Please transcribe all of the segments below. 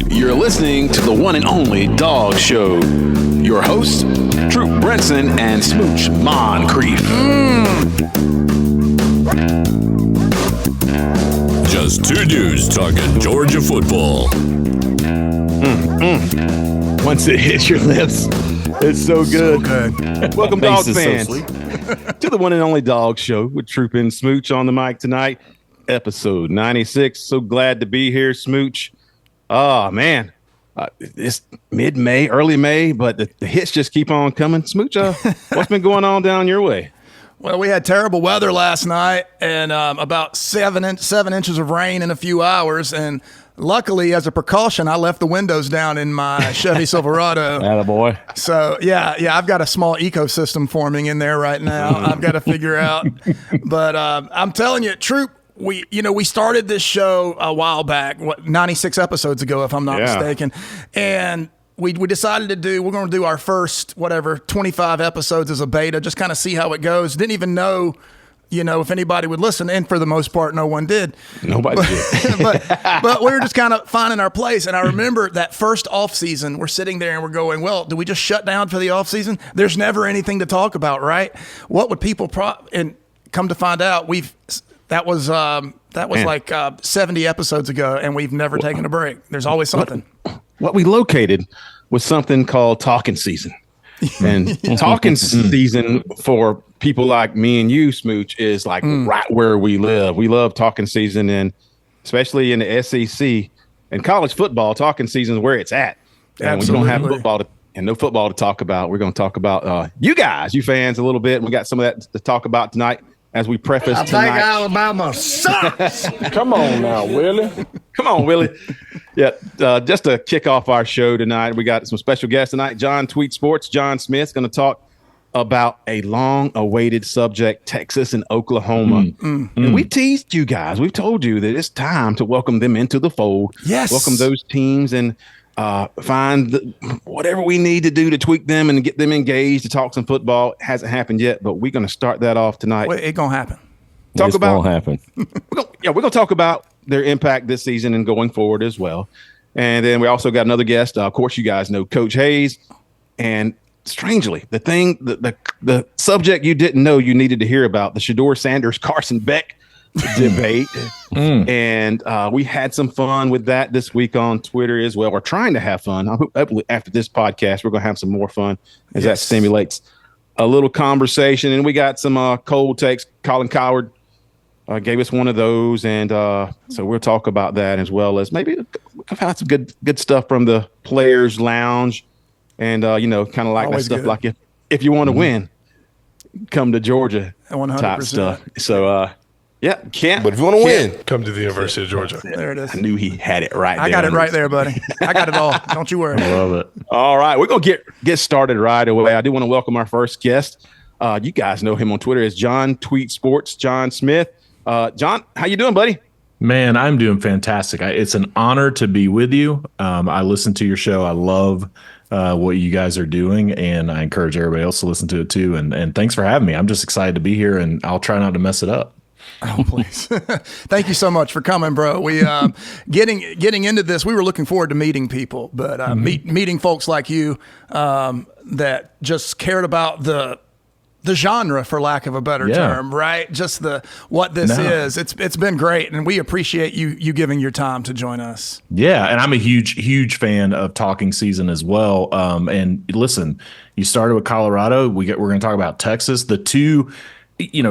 You're listening to the one and only Dog Show. Your hosts, Troup, Brenson, and Smooch Moncrief. Just two dudes talking Georgia football. Once it hits your lips, it's so good. Welcome, dog fans, to the one and only Dog Show with Troup and Smooch on the mic tonight. Episode 96. So glad to be here, Smooch. Oh, man. It's mid-May, early May, but the hits just keep on coming. Smooch, what's been going on down your way? Well, we had terrible weather last night and about 7 inches of rain in a few hours. And luckily, as a precaution, I left the windows down in my Chevy Silverado. Attaboy. So, yeah, I've got a small ecosystem forming in there right now. I've got to figure out. But I'm telling you, Troop, we started this show a while back, 96 episodes ago, if I'm not mistaken. And we decided we're going to do our first, 25 episodes as a beta, just kind of see how it goes. Didn't even know, if anybody would listen. And for the most part, no one did. Nobody did. but we were just kind of finding our place. And I remember that first off season, we're sitting there and we're going, well, do we just shut down for the off season? There's never anything to talk about, right? What would people and come to find out, that was like 70 episodes ago, and we've never taken a break. There's always something. What we located was something called talking season. And talking season for people like me and you, Smooch, is like right where we live. We love talking season, and especially in the SEC and college football, talking season is where it's at. And we don't have football no football to talk about. We're going to talk about you guys, you fans, a little bit. We got some of that to talk about tonight. As we preface tonight. I think Alabama sucks. Come on now, Willie. Come on, Willie. Yeah, just to kick off our show tonight, we got some special guests tonight. John Tweet Sports, John Smith's going to talk about a long-awaited subject, Texas and Oklahoma. And we teased you guys. We've told you that it's time to welcome them into the fold. Yes. Welcome those teams and find whatever we need to do to tweak them and get them engaged to talk some football. It hasn't happened yet, but we're going to start that off tonight. Well, it's going to happen. It's going to happen. We're going to talk about their impact this season and going forward as well. And then we also got another guest. Of course, you guys know Coach Hayes. And strangely, the subject you didn't know you needed to hear about, the Shedeur Sanders, Carson Beck debate. And we had some fun with that this week on Twitter as well. We're trying to have fun. I hope after this podcast, we're going to have some more fun as that stimulates a little conversation. And we got some cold takes. Colin Cowherd gave us one of those. And so we'll talk about that, as well as maybe we'll have some good stuff from the Players Lounge. And, kind of like always that stuff, good. like if you want to win, come to Georgia 100%. type stuff. So, yeah, can't. But if you want to win, come to the University of Georgia. There it is. I knew he had it right there. I got it right there, buddy. I got it all. Don't you worry. I love it. All right, we're going to get started right away. I do want to welcome our first guest. You guys know him on Twitter as John Tweet Sports, John Smith. John, how you doing, buddy? Man, I'm doing fantastic. It's an honor to be with you. I listen to your show. I love what you guys are doing, and I encourage everybody else to listen to it too. And thanks for having me. I'm just excited to be here, and I'll try not to mess it up. Oh, please. Thank you so much for coming, bro. We getting into this, we were looking forward to meeting people, but meeting folks like you that just cared about the genre, for lack of a better term, right? Just what this is. It's been great, and we appreciate you giving your time to join us. Yeah, and I'm a huge fan of talking season as well. And listen, you started with Colorado. We're going to talk about Texas. The two.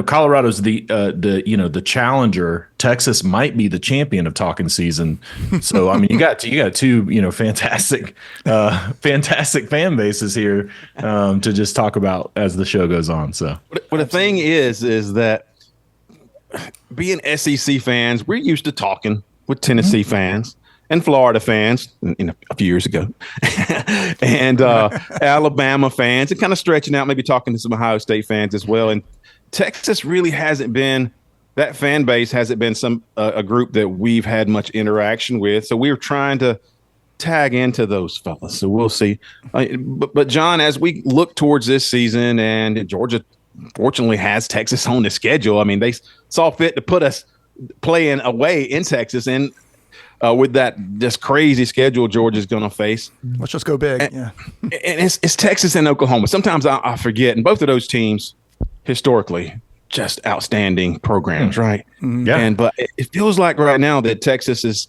Colorado's the challenger. Texas might be the champion of talking season. So I mean, you got two fantastic fan bases here to just talk about as the show goes on. So, well, the thing is that being SEC fans, we're used to talking with Tennessee fans and Florida fans, a few years ago, and Alabama fans, and kind of stretching out, maybe talking to some Ohio State fans as well. And Texas really hasn't been, that fan base hasn't been a group that we've had much interaction with. So we're trying to tag into those fellas. So we'll see. But John, as we look towards this season, and Georgia fortunately has Texas on the schedule. I mean, they saw fit to put us playing away in Texas, and with that just crazy schedule Georgia's going to face. Let's just go big. And it's Texas and Oklahoma. Sometimes I forget, and both of those teams historically just outstanding programs, right? Mm-hmm. Yeah. But it feels like right now that Texas is,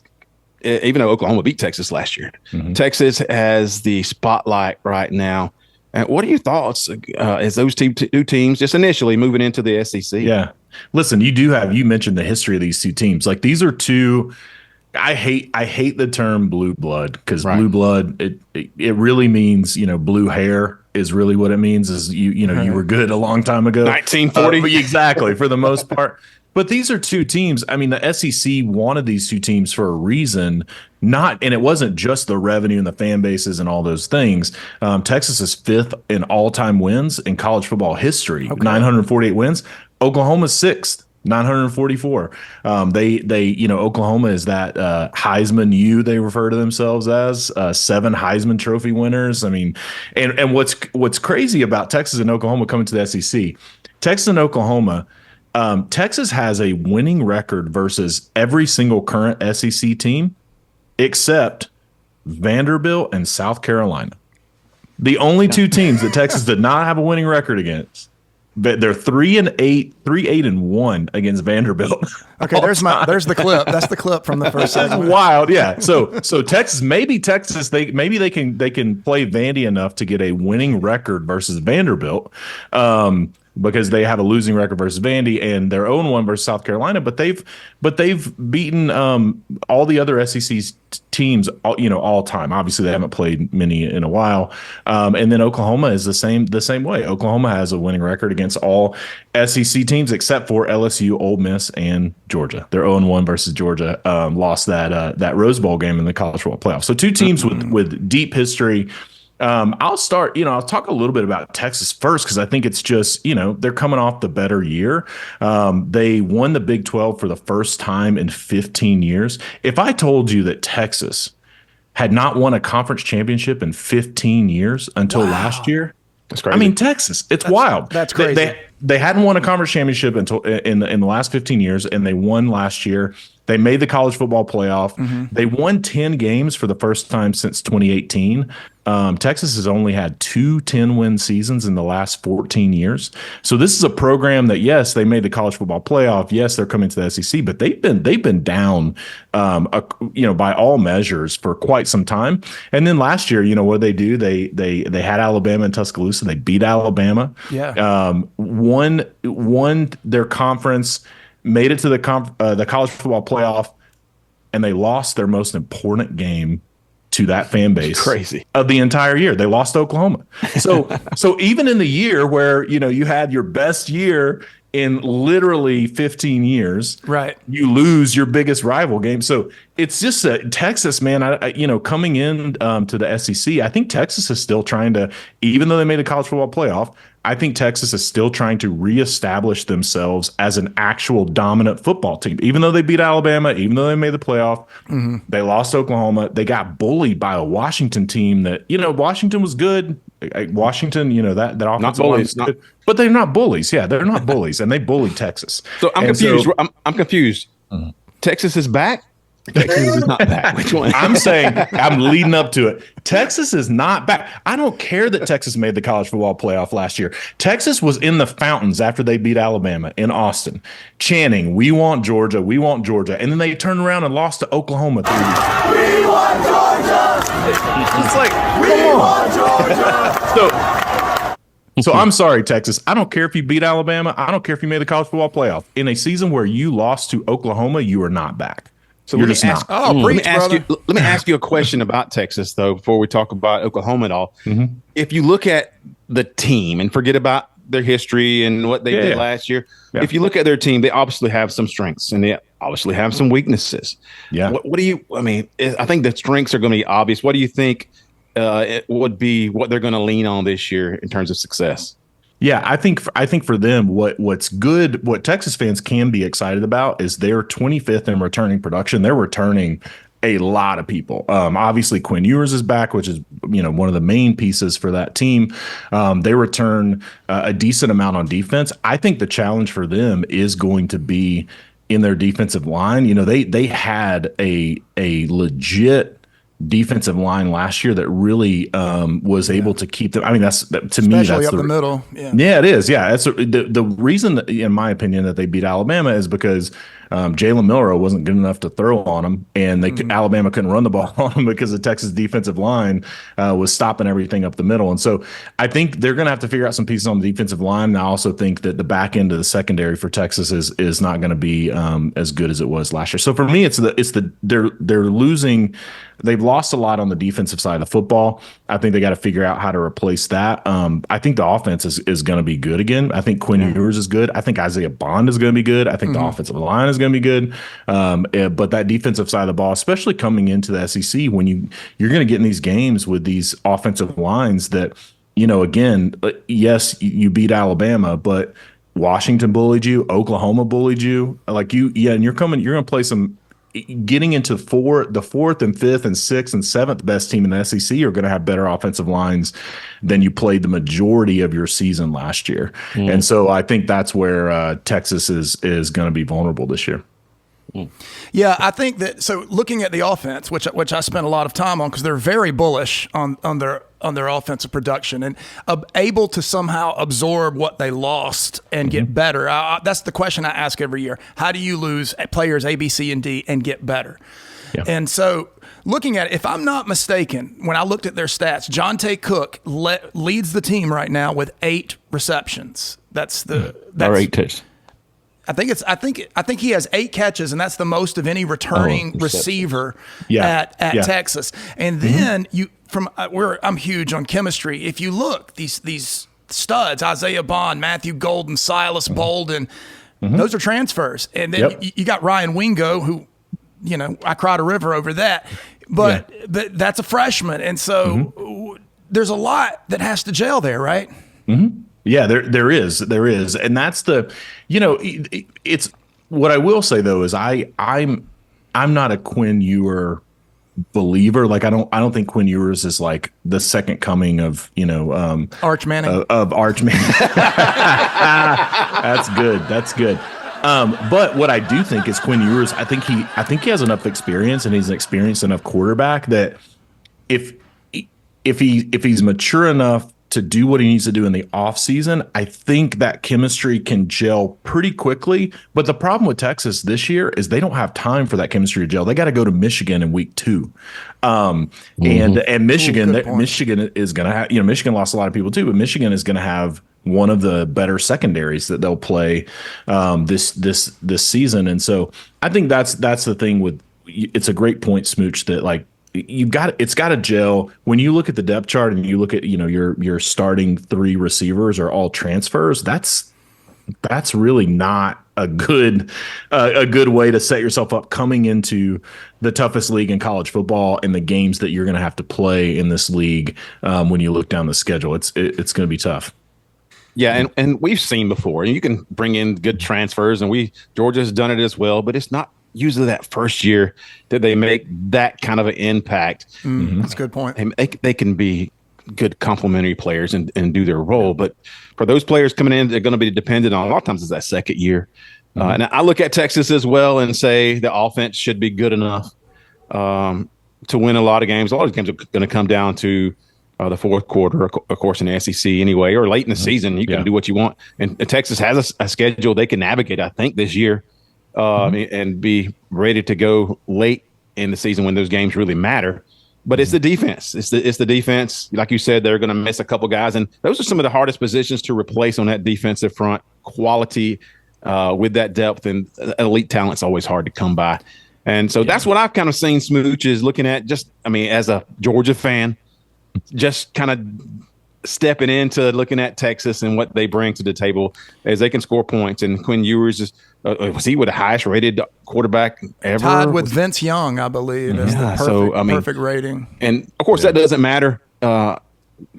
even though Oklahoma beat Texas last year, Texas has the spotlight right now. And what are your thoughts as those two teams just initially moving into the SEC? Yeah. Listen, you mentioned the history of these two teams. Like, these are two. I hate the term blue blood, because blue blood, it really means, blue hair is really what it means, is you were good a long time ago. 1940. Exactly, for the most part. But these are two teams. I mean, the SEC wanted these two teams for a reason, and it wasn't just the revenue and the fan bases and all those things. Texas is 5th in all-time wins in college football history, 948 wins. Oklahoma's 6th. 944. Oklahoma is that Heisman U, they refer to themselves as, 7 Heisman Trophy winners. I mean, and what's crazy about Texas and Oklahoma coming to the SEC, Texas and Oklahoma, Texas has a winning record versus every single current SEC team except Vanderbilt and South Carolina. The only two teams that Texas did not have a winning record against. But they're 3-8-1 against Vanderbilt. Okay, there's the clip. That's the clip from the first segment. That's wild, yeah. So Texas, they can play Vandy enough to get a winning record versus Vanderbilt, because they have a losing record versus Vandy, and their own one versus South Carolina. But they've beaten all the other SEC teams, all time. Obviously, they haven't played many in a while. And then Oklahoma is the same way. Oklahoma has a winning record against all SEC teams except for LSU, Ole Miss, and Georgia. They're 0-1 versus Georgia. Lost that Rose Bowl game in the college football playoff. So two teams with deep history. I'll talk a little bit about Texas first, because I think it's just, they're coming off the better year. They won the Big 12 for the first time in 15 years. If I told you that Texas had not won a conference championship in 15 years until last year, that's crazy. I mean, Texas, that's wild. That's crazy. They hadn't won a conference championship until in the last 15 years, and they won last year. They made the college football playoff. They won 10 games for the first time since 2018. Texas has only had 2 10-win seasons in the last 14 years. So this is a program that, yes, they made the college football playoff. Yes, they're coming to the SEC, but they've been down, by all measures for quite some time. And then last year, what did they do? They had Alabama and Tuscaloosa. They beat Alabama. Yeah. Won their conference, made it to the college football playoff, and they lost their most important game to that fan base. Crazy. Of the entire year. They lost to Oklahoma. So even in the year where, you had your best year in literally 15 years, right, you lose your biggest rival game. So it's just Texas, man, coming in to the SEC, I think Texas is still trying to, even though they made a college football playoff, I think Texas is still trying to reestablish themselves as an actual dominant football team. Even though they beat Alabama, even though they made the playoff, they lost to Oklahoma. They got bullied by a Washington team that, Washington was good. Washington, that offensive not bullies, line was good, but they're not bullies. Yeah, they're not bullies, and they bullied Texas. So I'm confused. I'm confused. Texas is back. Texas is not back. Which one? I'm saying, I'm leading up to it. Texas is not back. I don't care that Texas made the college football playoff last year. Texas was in the fountains after they beat Alabama in Austin, chanting, "We want Georgia, we want Georgia." And then they turned around and lost to Oklahoma. We want Georgia! It's like, come on. So I'm sorry, Texas. I don't care if you beat Alabama. I don't care if you made the college football playoff. In a season where you lost to Oklahoma, you are not back. So you're let just me ask, not. let me ask you a question about Texas, though, before we talk about Oklahoma at all. If you look at the team and forget about their history and what they did last year, if you look at their team, they obviously have some strengths and they obviously have some weaknesses. Yeah. What do you? I mean, I think the strengths are going to be obvious. What do you think it would be what they're going to lean on this year in terms of success? Yeah, I think for them, what's good, what Texas fans can be excited about is they're 25th in returning production. They're returning a lot of people. Obviously, Quinn Ewers is back, which is one of the main pieces for that team. They return a decent amount on defense. I think the challenge for them is going to be in their defensive line. They had a legit defensive line last year that really was able to keep them. I mean, to me, especially that's up the middle. Yeah, it is. Yeah, that's the reason that, in my opinion, that they beat Alabama is because Jalen Milroe wasn't good enough to throw on them, and Alabama couldn't run the ball on them because the Texas defensive line was stopping everything up the middle. And so I think they're going to have to figure out some pieces on the defensive line. And I also think that the back end of the secondary for Texas is not going to be as good as it was last year. So for me, they're losing. They've lost a lot on the defensive side of the football. I think they got to figure out how to replace that. I think the offense is going to be good again. I think Quinn Ewers is good. I think Isaiah Bond is going to be good. I think the offensive line is going to be good. But that defensive side of the ball, especially coming into the SEC, when you're going to get in these games with these offensive lines that, again, yes, you beat Alabama, but Washington bullied you, Oklahoma bullied you. And you're going to play some. Getting into the fourth and fifth and sixth and seventh best team in the SEC are going to have better offensive lines than you played the majority of your season last year. And so I think that's where Texas is going to be vulnerable this year. Yeah, I think that. So looking at the offense, which I spent a lot of time on, because they're very bullish on their offensive production and able to somehow absorb what they lost and get better. That's the question I ask every year. How do you lose players A, B, C, and D and get better? Yeah. And so looking at it, if I'm not mistaken, when I looked at their stats, Jonte Cook leads the team right now with 8 receptions. That's 8 touches. I think he has 8 catches, and that's the most of any returning receiver at Texas. And then I'm huge on chemistry. If you look, these studs, Isaiah Bond, Matthew Golden, Silas Bolden, those are transfers. And then you got Ryan Wingo, who, I cried a river over that. But that's a freshman. And so there's a lot that has to gel there, right? Mm-hmm. Yeah, there is, and that's it's what I will say though is I'm not a Quinn Ewer believer. Like I don't think Quinn Ewers is like the second coming of Arch Manning of Arch Manning. That's good. But what I do think is Quinn Ewers. I think he has enough experience and he's an experienced enough quarterback that if he's mature enough to do what he needs to do in the offseason, I think that chemistry can gel pretty quickly. But the problem with Texas this year is they don't have time for that chemistry to gel. They got to go to Michigan in week 2. And Michigan, Michigan is going to have, Michigan lost a lot of people too, but Michigan is going to have one of the better secondaries that they'll play this season. And so I think that's the thing with, it's a great point, Smooch, that like, it's got to gel. When you look at the depth chart and you look at your starting 3 receivers are all transfers, that's really not a good way to set yourself up coming into the toughest league in college football and the games that you're going to have to play in this league. When you look down the schedule, it's going to be tough. Yeah, and we've seen before, and you can bring in good transfers, and Georgia's done it as well, but it's not usually that first year that they make that kind of an impact. That's a good point. And they can be good complementary players and do their role. But for those players coming in, they're going to be dependent on, a lot of times it's that second year. And I look at Texas as well and say the offense should be good enough to win a lot of games. A lot of games are going to come down to the fourth quarter, of course, in the SEC anyway, or late in the season. You can do what you want. And Texas has a schedule they can navigate, I think, this year. And be ready to go late in the season when those games really matter. But it's the defense. It's the defense. Like you said, they're going to miss a couple guys. And those are some of the hardest positions to replace on that defensive front. Quality with that depth and elite talent's always hard to come by. And so that's what I've kind of seen Smooch is looking at as a Georgia fan, just kind of stepping into looking at Texas and what they bring to the table as they can score points. And Quinn Ewers is was he with the highest rated quarterback ever? Tied with Vince Young, I believe, is the perfect rating. And of course, that doesn't matter.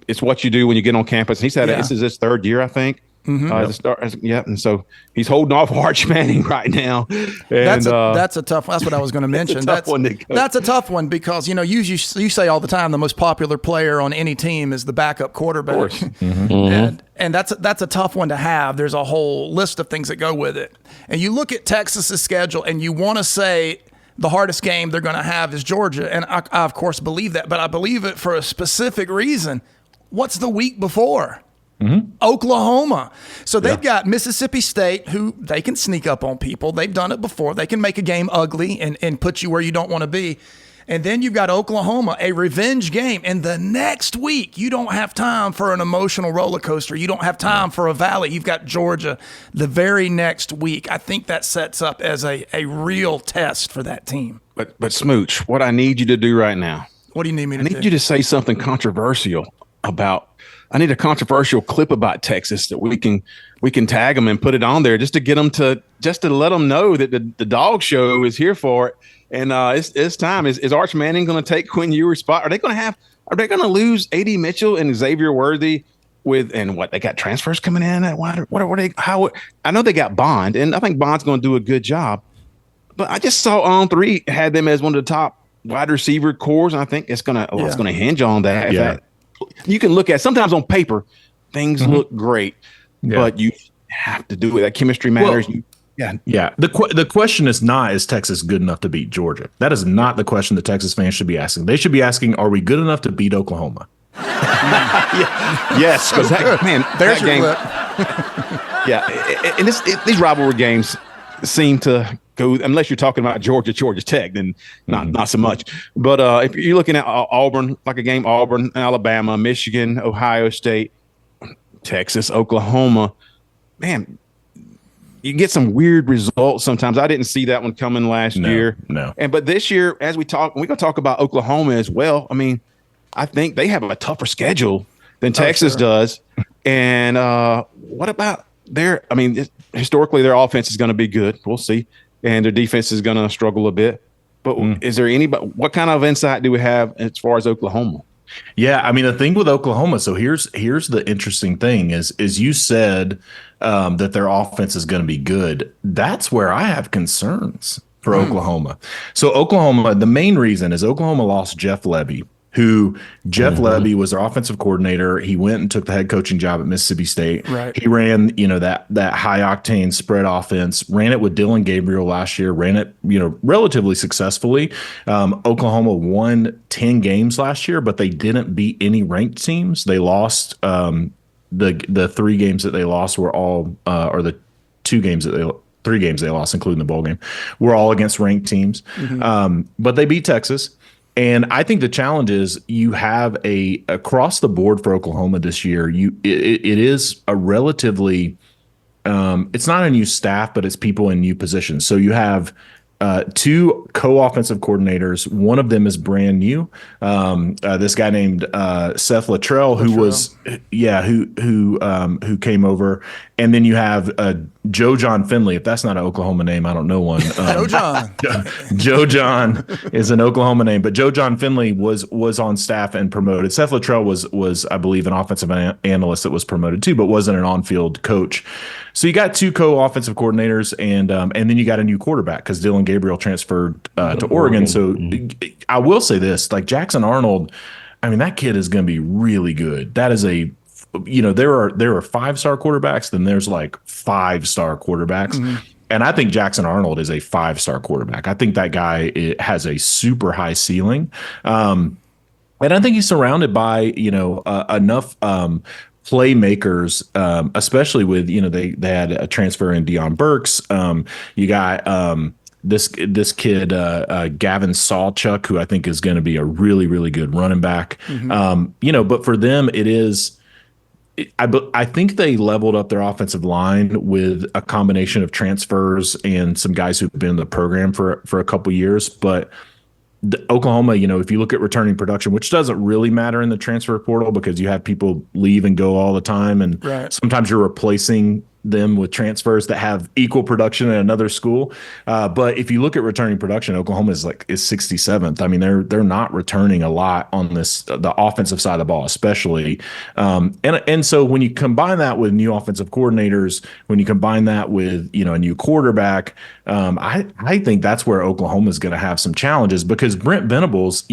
It's what you do when you get on campus. He's had this is his 3rd year, I think. And so he's holding off Arch Manning right now. And that's a tough. That's what I was going to mention. That's a tough one because you say all the time the most popular player on any team is the backup quarterback. Of course. And that's a tough one to have. There's a whole list of things that go with it. And you look at Texas's schedule, and you want to say the hardest game they're going to have is Georgia, and I of course believe that, but I believe it for a specific reason. What's the week before? Oklahoma. So they've got Mississippi State, who they can sneak up on people. They've done it before. They can make a game ugly and put you where you don't want to be. And then you've got Oklahoma, a revenge game. And the next week, you don't have time for an emotional roller coaster. You don't have time for a valley. You've got Georgia the very next week. I think that sets up as a real test for that team. But Smooch, what I need you to do right now. What do you need me to do? I need you to say something controversial about. I need a controversial clip about Texas that we can tag them and put it on there just to get them to let them know that the dog show is here for it. And it's time. Is Arch Manning going to take Quinn Ewers' spot? Are they going to lose A.D. Mitchell and Xavier Worthy they got transfers coming in? I know they got Bond, and I think Bond's going to do a good job. But I just saw On3 had them as one of the top wide receiver cores, and I think it's going to hinge on that. You can look at sometimes on paper things look great, but you have to do it. That chemistry matters. The question is not, is Texas good enough to beat Georgia? That is not the question that Texas fans should be asking. They should be asking, are we good enough to beat Oklahoma? Yes, because that game. And these rivalry games seem to go, unless you're talking about Georgia Tech, then not so much. But if you're looking at Auburn, like a game Auburn, Alabama, Michigan, Ohio State, Texas, Oklahoma, man, you get some weird results sometimes. I didn't see that one coming last year. No. But this year, as we're going to talk about Oklahoma as well. I mean, I think they have a tougher schedule than Texas does. And what about historically, their offense is going to be good. We'll see. And their defense is going to struggle a bit. But is there what kind of insight do we have as far as Oklahoma? Yeah, I mean, the thing with Oklahoma, so here's the interesting thing is you said that their offense is going to be good. That's where I have concerns for Oklahoma. So Oklahoma, the main reason is Oklahoma lost Jeff Levy, who Levy was their offensive coordinator. He went and took the head coaching job at Mississippi State. Right. He ran, that high octane spread offense, ran it with Dylan Gabriel last year, ran it, relatively successfully. Oklahoma won 10 games last year, but they didn't beat any ranked teams. They lost the 3 games that they lost were all or the 3 games they lost, including the bowl game, were all against ranked teams. But they beat Texas. And I think the challenge is you have across the board for Oklahoma this year. It is a relatively it's not a new staff, but it's people in new positions. So you have 2 co-offensive coordinators. One of them is brand new. This guy named Seth Luttrell, who came over, and then you have Joe John Finley. If that's not an Oklahoma name, I don't know one. Joe John is an Oklahoma name, but Joe John Finley was on staff and promoted. Seth Luttrell was I believe an offensive analyst that was promoted too, but wasn't an on-field coach. So you got 2 co-offensive coordinators, and then you got a new quarterback because Dylan Gabriel transferred to Oregon. So I will say this, like Jackson Arnold, I mean, that kid is going to be really good. That is there are 5-star quarterbacks, then there's like 5-star quarterbacks. And I think Jackson Arnold is a 5-star quarterback. I think that guy has a super high ceiling. And I think he's surrounded by, enough playmakers, especially with, they had a transfer in Deion Burks. You got this kid, Gavin Sawchuk, who I think is going to be a really, really good running back. But for them, it is, I think they leveled up their offensive line with a combination of transfers and some guys who've been in the program for a couple years. But Oklahoma, if you look at returning production, which doesn't really matter in the transfer portal because you have people leave and go all the time, and sometimes you're replacing them with transfers that have equal production at another school. But if you look at returning production, Oklahoma is 67th. I mean, they're not returning a lot on the offensive side of the ball, especially. And so when you combine that with new offensive coordinators, when you combine that with a new quarterback, I think that's where Oklahoma is going to have some challenges, because Brent Venables,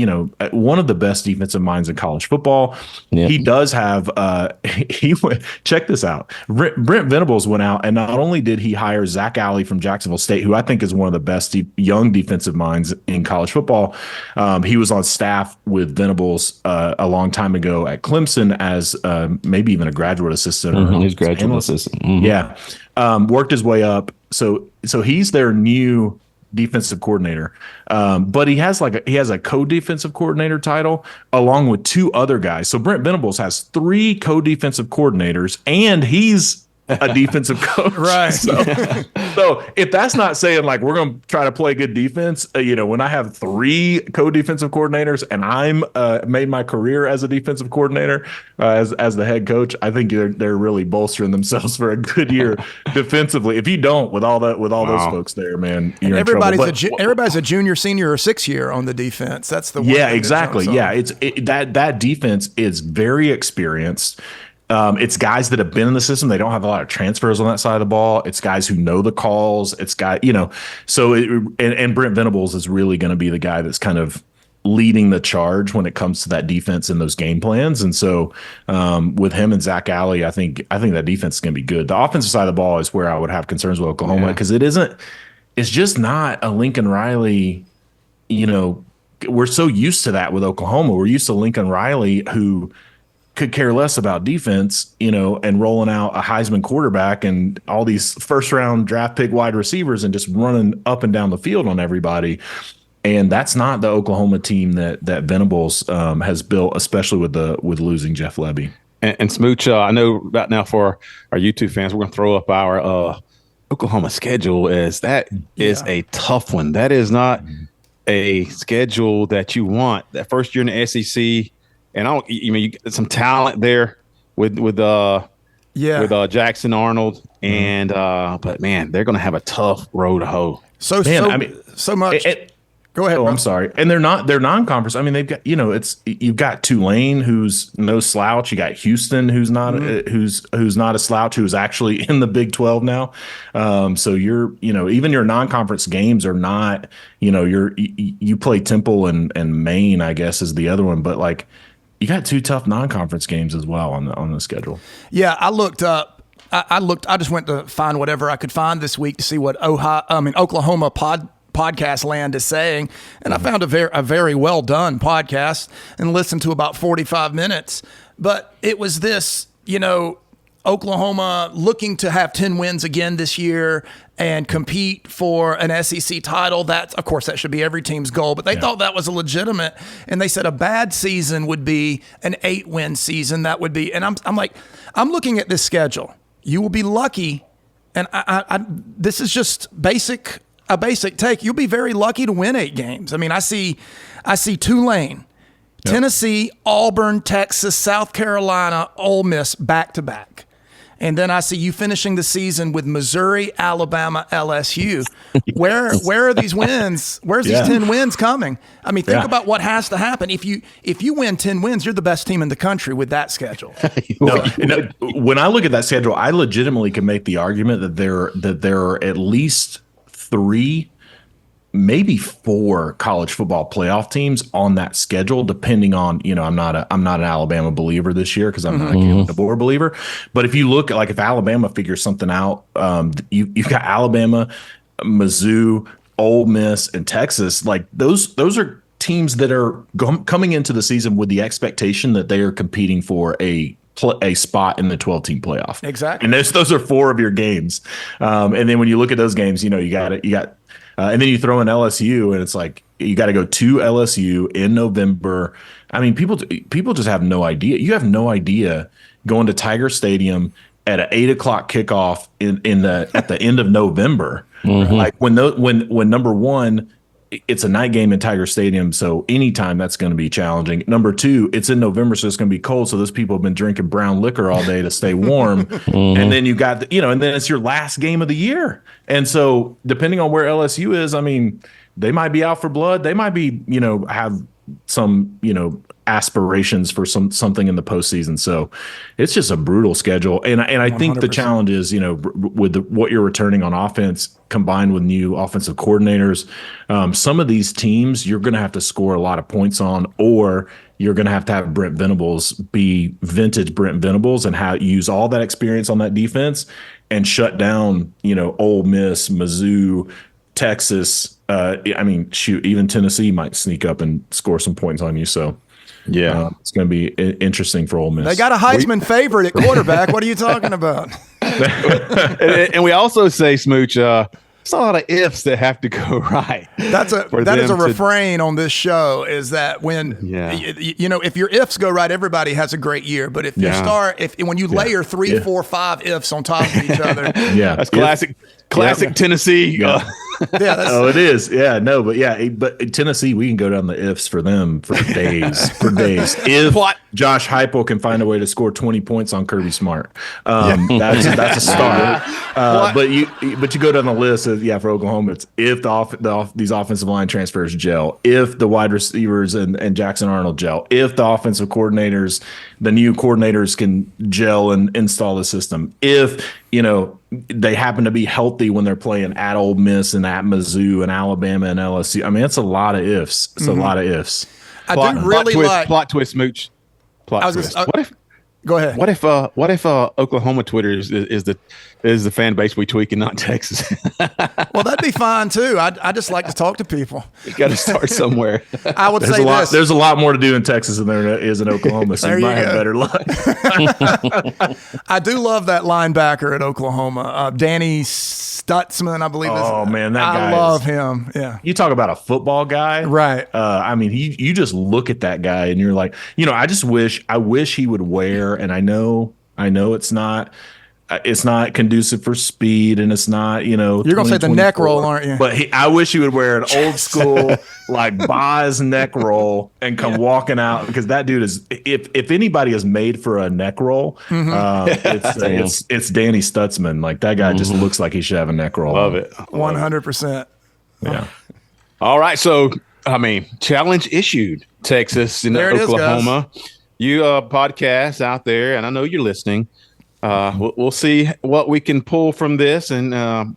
one of the best defensive minds in college football, he does have. Check this out. Brent Venables went out, and not only did he hire Zach Alley from Jacksonville State, who I think is one of the best young defensive minds in college football. He was on staff with Venables a long time ago at Clemson as maybe even a graduate assistant. He's graduate assistant. Mm-hmm. Yeah, worked his way up. So he's their new defensive coordinator, but he has a co-defensive coordinator title along with two other guys. So Brent Venables has 3 co-defensive coordinators, and he's a defensive coach. Right. So if that's not saying we're going to try to play good defense, when I have 3 co-defensive coordinators and I'm made my career as a defensive coordinator as the head coach, I think they're really bolstering themselves for a good year defensively. If you don't, with all those folks there, man, you're in trouble. Everybody's a junior, senior, or 6th year on the defense. That's the one. Yeah, exactly. Yeah, that defense is very experienced. It's guys that have been in the system. They don't have a lot of transfers on that side of the ball. It's guys who know the calls. It's so and Brent Venables is really going to be the guy that's kind of leading the charge when it comes to that defense and those game plans. And so with him and Zach Alley, I think that defense is going to be good. The offensive side of the ball is where I would have concerns with Oklahoma, because it's just not a Lincoln Riley, we're so used to that with Oklahoma. We're used to Lincoln Riley, who could care less about defense, and rolling out a Heisman quarterback and all these first-round draft pick wide receivers and just running up and down the field on everybody. And that's not the Oklahoma team that Venables has built, especially with losing Jeff Lebby. And Smooch, I know right now for our YouTube fans, we're going to throw up our Oklahoma schedule. Is a tough one. That is not a schedule that you want. That first year in the SEC. And you get some talent there with Jackson Arnold, and but man, they're going to have a tough road to hoe. So much. Go ahead. Oh, I'm sorry. And they're non-conference. I mean, they've got you've got Tulane, who's no slouch. You got Houston, who's not who's not a slouch, who's actually in the Big 12 now. So even your non-conference games are not. You play Temple and Maine, I guess, is the other one, but you got 2 tough non-conference games as well on the schedule. Yeah, I looked up. I just went to find whatever I could find this week to see what Oklahoma podcast land is saying, and I found a very well done podcast and listened to about 45 minutes. But it was this, Oklahoma looking to have 10 wins again this year and compete for an SEC title. That should be every team's goal, but they thought that was a legitimate, and they said a bad season would be an 8-win season. That would be, and I'm looking at this schedule. You will be lucky, and this is just a basic take. You'll be very lucky to win 8 games. I mean, I see Tulane, Tennessee, Auburn, Texas, South Carolina, Ole Miss back to back. And then I see you finishing the season with Missouri, Alabama, LSU. Where are these wins? Where's these 10 wins coming? I mean, think about what has to happen. If you win 10 wins, you're the best team in the country with that schedule. When I look at that schedule, I legitimately can make the argument that there are at least 3, maybe 4 college football playoff teams on that schedule, depending on, I'm not an Alabama believer this year because I'm not a Kalen DeBoer believer. But if you look at if Alabama figures something out, you've got Alabama, Mizzou, Ole Miss, and Texas. Those are teams that are coming into the season with the expectation that they are competing for a spot in the 12-team playoff. Exactly. And those are 4 of your games. And then when you look at those games, you got and then you throw in LSU, and it's you got to go to LSU in November. I mean, people just have no idea. You have no idea going to Tiger Stadium at an 8:00 kickoff at the end of November. Mm-hmm. When number one, it's a night game in Tiger Stadium, so anytime that's going to be challenging. Number two, it's in November, so it's going to be cold. So those people have been drinking brown liquor all day to stay warm, and then you got and then it's your last game of the year. And so depending on where LSU is, I mean, they might be out for blood. They might be have some aspirations for something in the postseason. So it's just a brutal schedule. And I think the challenge is, with what you're returning on offense combined with new offensive coordinators, some of these teams you're going to have to score a lot of points on, or you're going to have Brent Venables be vintage Brent Venables and use all that experience on that defense and shut down, Ole Miss, Mizzou, Texas. Even Tennessee might sneak up and score some points on you. So yeah, it's going to be interesting for Ole Miss. They got a Heisman favorite at quarterback. What are you talking about? and we also say, Smooch, it's a lot of ifs that have to go right. That is a refrain on this show, is that when if your ifs go right, everybody has a great year. But if when you layer 3, 4, 5 ifs on top of each other, that's classic Tennessee. It is. Yeah, no, but Tennessee, we can go down the ifs for them for days. If Josh Heupel can find a way to score 20 points on Kirby Smart, that's a start. But you go down the list for Oklahoma, it's if these offensive line transfers gel, if the wide receivers and Jackson Arnold gel, if the offensive coordinators, the new coordinators can gel and install the system, if they happen to be healthy when they're playing at Ole Miss and at Mizzou and Alabama and LSU. I mean, it's a lot of ifs. It's a lot of ifs. Plot twist, Smooch. Plot twist. Go ahead. What if Oklahoma Twitter is the fan base we tweak and not Texas? Well, that'd be fine too. I just like to talk to people. You got to start somewhere. I would say this. There's a lot more to do in Texas than there is in Oklahoma, so you might have better luck. I do love that linebacker at Oklahoma, Danny Stutzman, I believe. Oh man, that guy! I love him. Yeah. You talk about a football guy, right? You just look at that guy and you're like, I wish he would wear. And I know it's not conducive for speed, and it's not, You're gonna say the neck roll, aren't you? But I wish he would wear an old school like Boz neck roll and come walking out, because that dude is, if anybody is made for a neck roll, it's Danny Stutzman. Like, that guy just looks like he should have a neck roll. Love it. 100%. Yeah. All right, so challenge issued, Texas and Oklahoma. You podcasts out there, and I know you're listening. We'll see what we can pull from this, and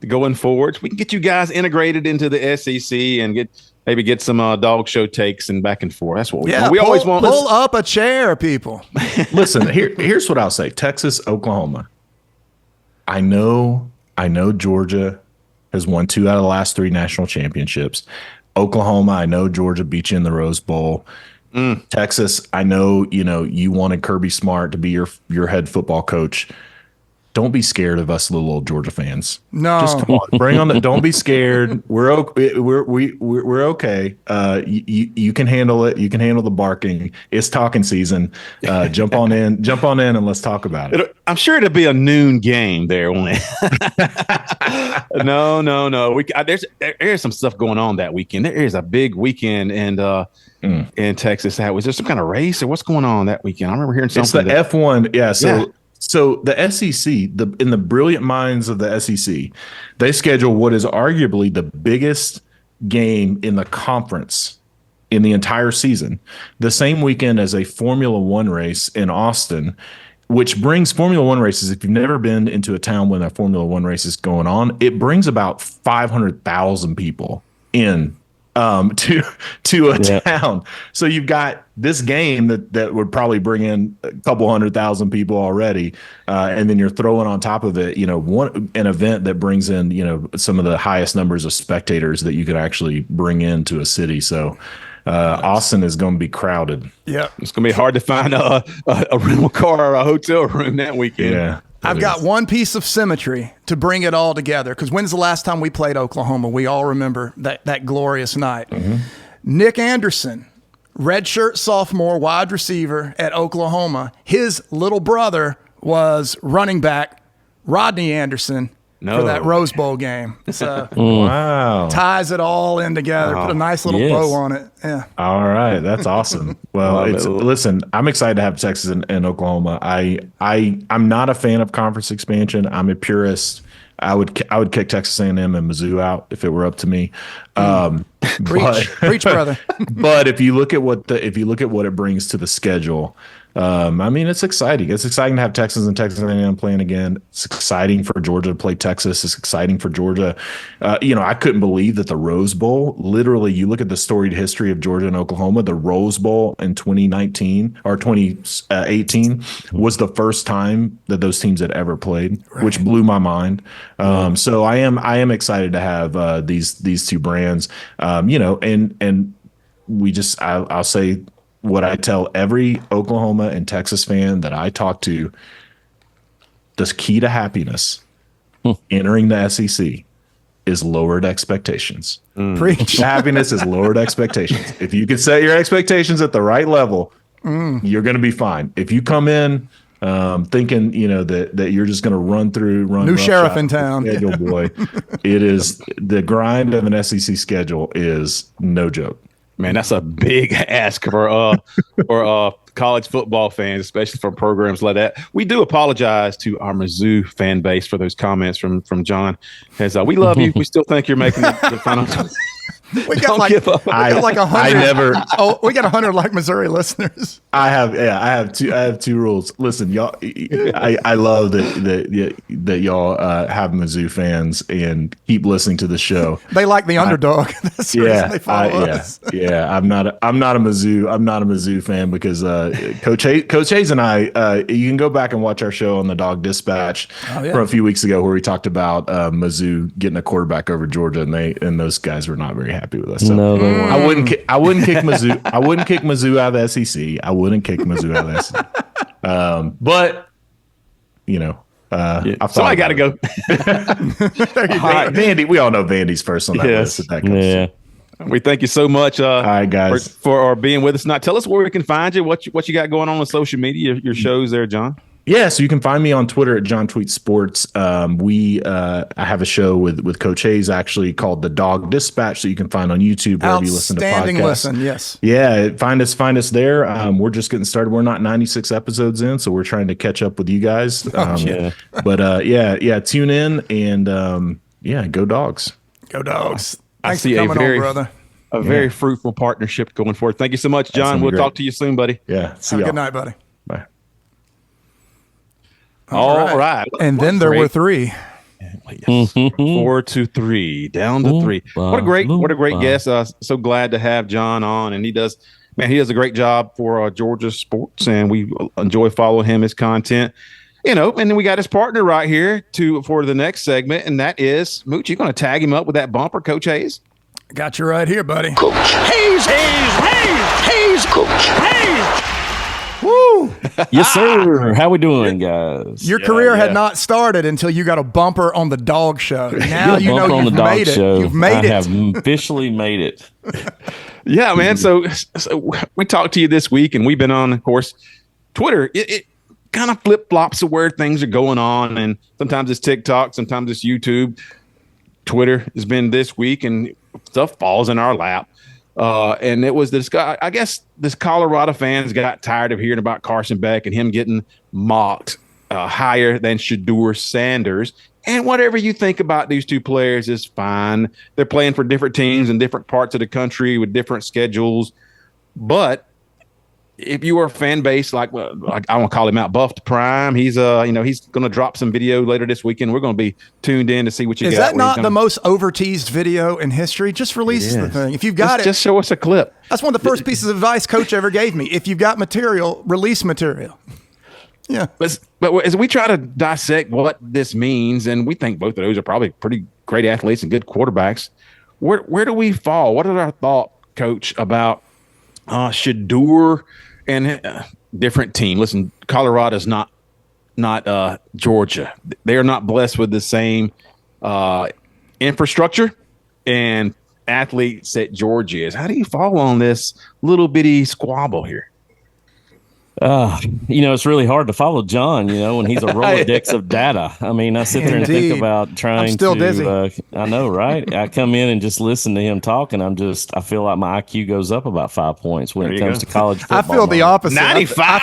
going forward, we can get you guys integrated into the SEC and get some dog show takes and back and forth. That's what we want. We always want. Pull up a chair, people. Listen, here's what I'll say: Texas, Oklahoma. I know Georgia has won 2 out of the last 3 national championships. Oklahoma, I know Georgia beat you in the Rose Bowl. Texas, I know, you wanted Kirby Smart to be your head football coach. Don't be scared of us little old Georgia fans. No, just come on, bring on the. Don't be scared. We're okay. We're okay. You can handle it. You can handle the barking. It's talking season. Jump on in, and let's talk about it. I'm sure it'll be a noon game there. No. There's some stuff going on that weekend. There is a big weekend, and in Texas. Was there some kind of race, or what's going on that weekend? I remember hearing something. It's the F1. Yeah. So the SEC, in the brilliant minds of the SEC, they schedule what is arguably the biggest game in the conference in the entire season, the same weekend as a Formula One race in Austin, which brings Formula One races. If you've never been into a town when a Formula One race is going on, it brings about 500,000 people in to a town. So you've got this game that would probably bring in a couple 100,000 people already, and then you're throwing on top of it, an event that brings in some of the highest numbers of spectators that you could actually bring into a city. So Austin is going to be crowded. Yeah, it's going to be hard to find a rental car or a hotel room that weekend. Yeah. I've got one piece of symmetry to bring it all together, because when's the last time we played Oklahoma? We all remember that glorious night. Mm-hmm. Nick Anderson, redshirt sophomore wide receiver at Oklahoma. His little brother was running back Rodney Anderson for that Rose Bowl game. So Wow. ties it all in together. Put a nice little bow on it. Yeah. All right, that's awesome. Well, listen, I'm excited to have Texas and Oklahoma. I'm not a fan of conference expansion. I'm a purist. I would kick Texas A&M and Mizzou out if it were up to me. Preach, brother. But if you look at what it brings to the schedule, I mean, it's exciting. It's exciting to have Texas and Texas A&M playing again. It's exciting for Georgia to play Texas. It's exciting for Georgia. I couldn't believe that the Rose Bowl, literally, you look at the storied history of Georgia and Oklahoma, the Rose Bowl in 2019 or 2018 was the first time that those teams had ever played, which blew my mind. So I am excited to have these two brands, and we just, I'll say, what I tell every Oklahoma and Texas fan that I talk to, the key to happiness entering the SEC is lowered expectations. Preach. Happiness is lowered expectations. If you can set your expectations at the right level, you're going to be fine. If you come in thinking, that you're just going to run new sheriff in town, schedule, boy, it is the grind of an SEC schedule is no joke. Man, that's a big ask for college football fans, especially for programs like that. We do apologize to our Mizzou fan base for those comments from John. As we love you, we still think you're making the final. We got like 100. We got 100 like Missouri listeners. I have two rules. Listen, y'all. I love that y'all have Mizzou fans and keep listening to the show. They like the underdog. That's the reason they follow us. Yeah. I'm not a Mizzou fan because Coach Hayes and I. You can go back and watch our show on the Dog Dispatch from a few weeks ago where we talked about Mizzou getting a quarterback over Georgia, and those guys were not very happy with us. So no, they weren't. I wouldn't kick Mizzou. I wouldn't kick Mizzou out of the SEC. I wouldn't kick Mizzou out of the SEC. But so I got to go. Vandy. We all know Vandy's first on that list. We thank you so much, all right, guys, for being with us. Now, tell us where we can find you. What you got going on social media? Your shows there, John. Yeah, so you can find me on Twitter at John Tweets Sports. I have a show with Coach Hayes actually called The Dog Dispatch, so you can find on YouTube wherever you listen to podcasts. Outstanding listen, yes. Yeah, find us there. We're just getting started. We're not 96 episodes in, so we're trying to catch up with you guys. But tune in and go Dogs. Go Dogs. Thanks for coming on, brother. A very fruitful partnership going forward. Thank you so much, John. We'll talk to you soon, buddy. Yeah. Have a good night, buddy. Bye. All right. And then there were three. Yes. 4-3, down to 3. What a great guest. So glad to have John on, and he does a great job for Georgia sports, and we enjoy following his content. And then we got his partner right here for the next segment, and that is Smooch. You going to tag him up with that bumper, Coach Hayes? Got you right here, buddy. Coach Hayes, Coach Hayes. Woo! Yes, sir. How we doing, guys? Your career had not started until you got a bumper on the dog show. Now you know you've made it. You've made it. I have officially made it. Yeah, man. So we talked to you this week, and we've been on, of course, Twitter. It kind of flip-flops of where things are going on, and sometimes it's TikTok, sometimes it's YouTube. Twitter has been this week, and stuff falls in our lap. And it was this guy, I guess this Colorado fans got tired of hearing about Carson Beck and him getting mocked higher than Shedeur Sanders. And whatever you think about these two players is fine. They're playing for different teams in different parts of the country with different schedules. But if you are a fan base like I want to call him out, Buffed Prime, he's he's going to drop some video later this weekend. We're going to be tuned in to see what you got. Is that not the most over-teased video in history? Just release the thing. If you've got it, just show us a clip. That's one of the first pieces of advice Coach ever gave me. If you've got material, release material. Yeah. But as we try to dissect what this means, and we think both of those are probably pretty great athletes and good quarterbacks, where do we fall? What is our thought, Coach, about Shedeur and different team? Listen, Colorado's not Georgia. They are not blessed with the same infrastructure and athletes that Georgia is. How do you fall on this little bitty squabble here? It's really hard to follow John, when he's a Rolodex of data. I mean, I sit there and think about trying I'm still to, dizzy. I know, right? I come in and just listen to him talk, and I feel like my IQ goes up about 5 points when it comes to college football. I feel the opposite. 95?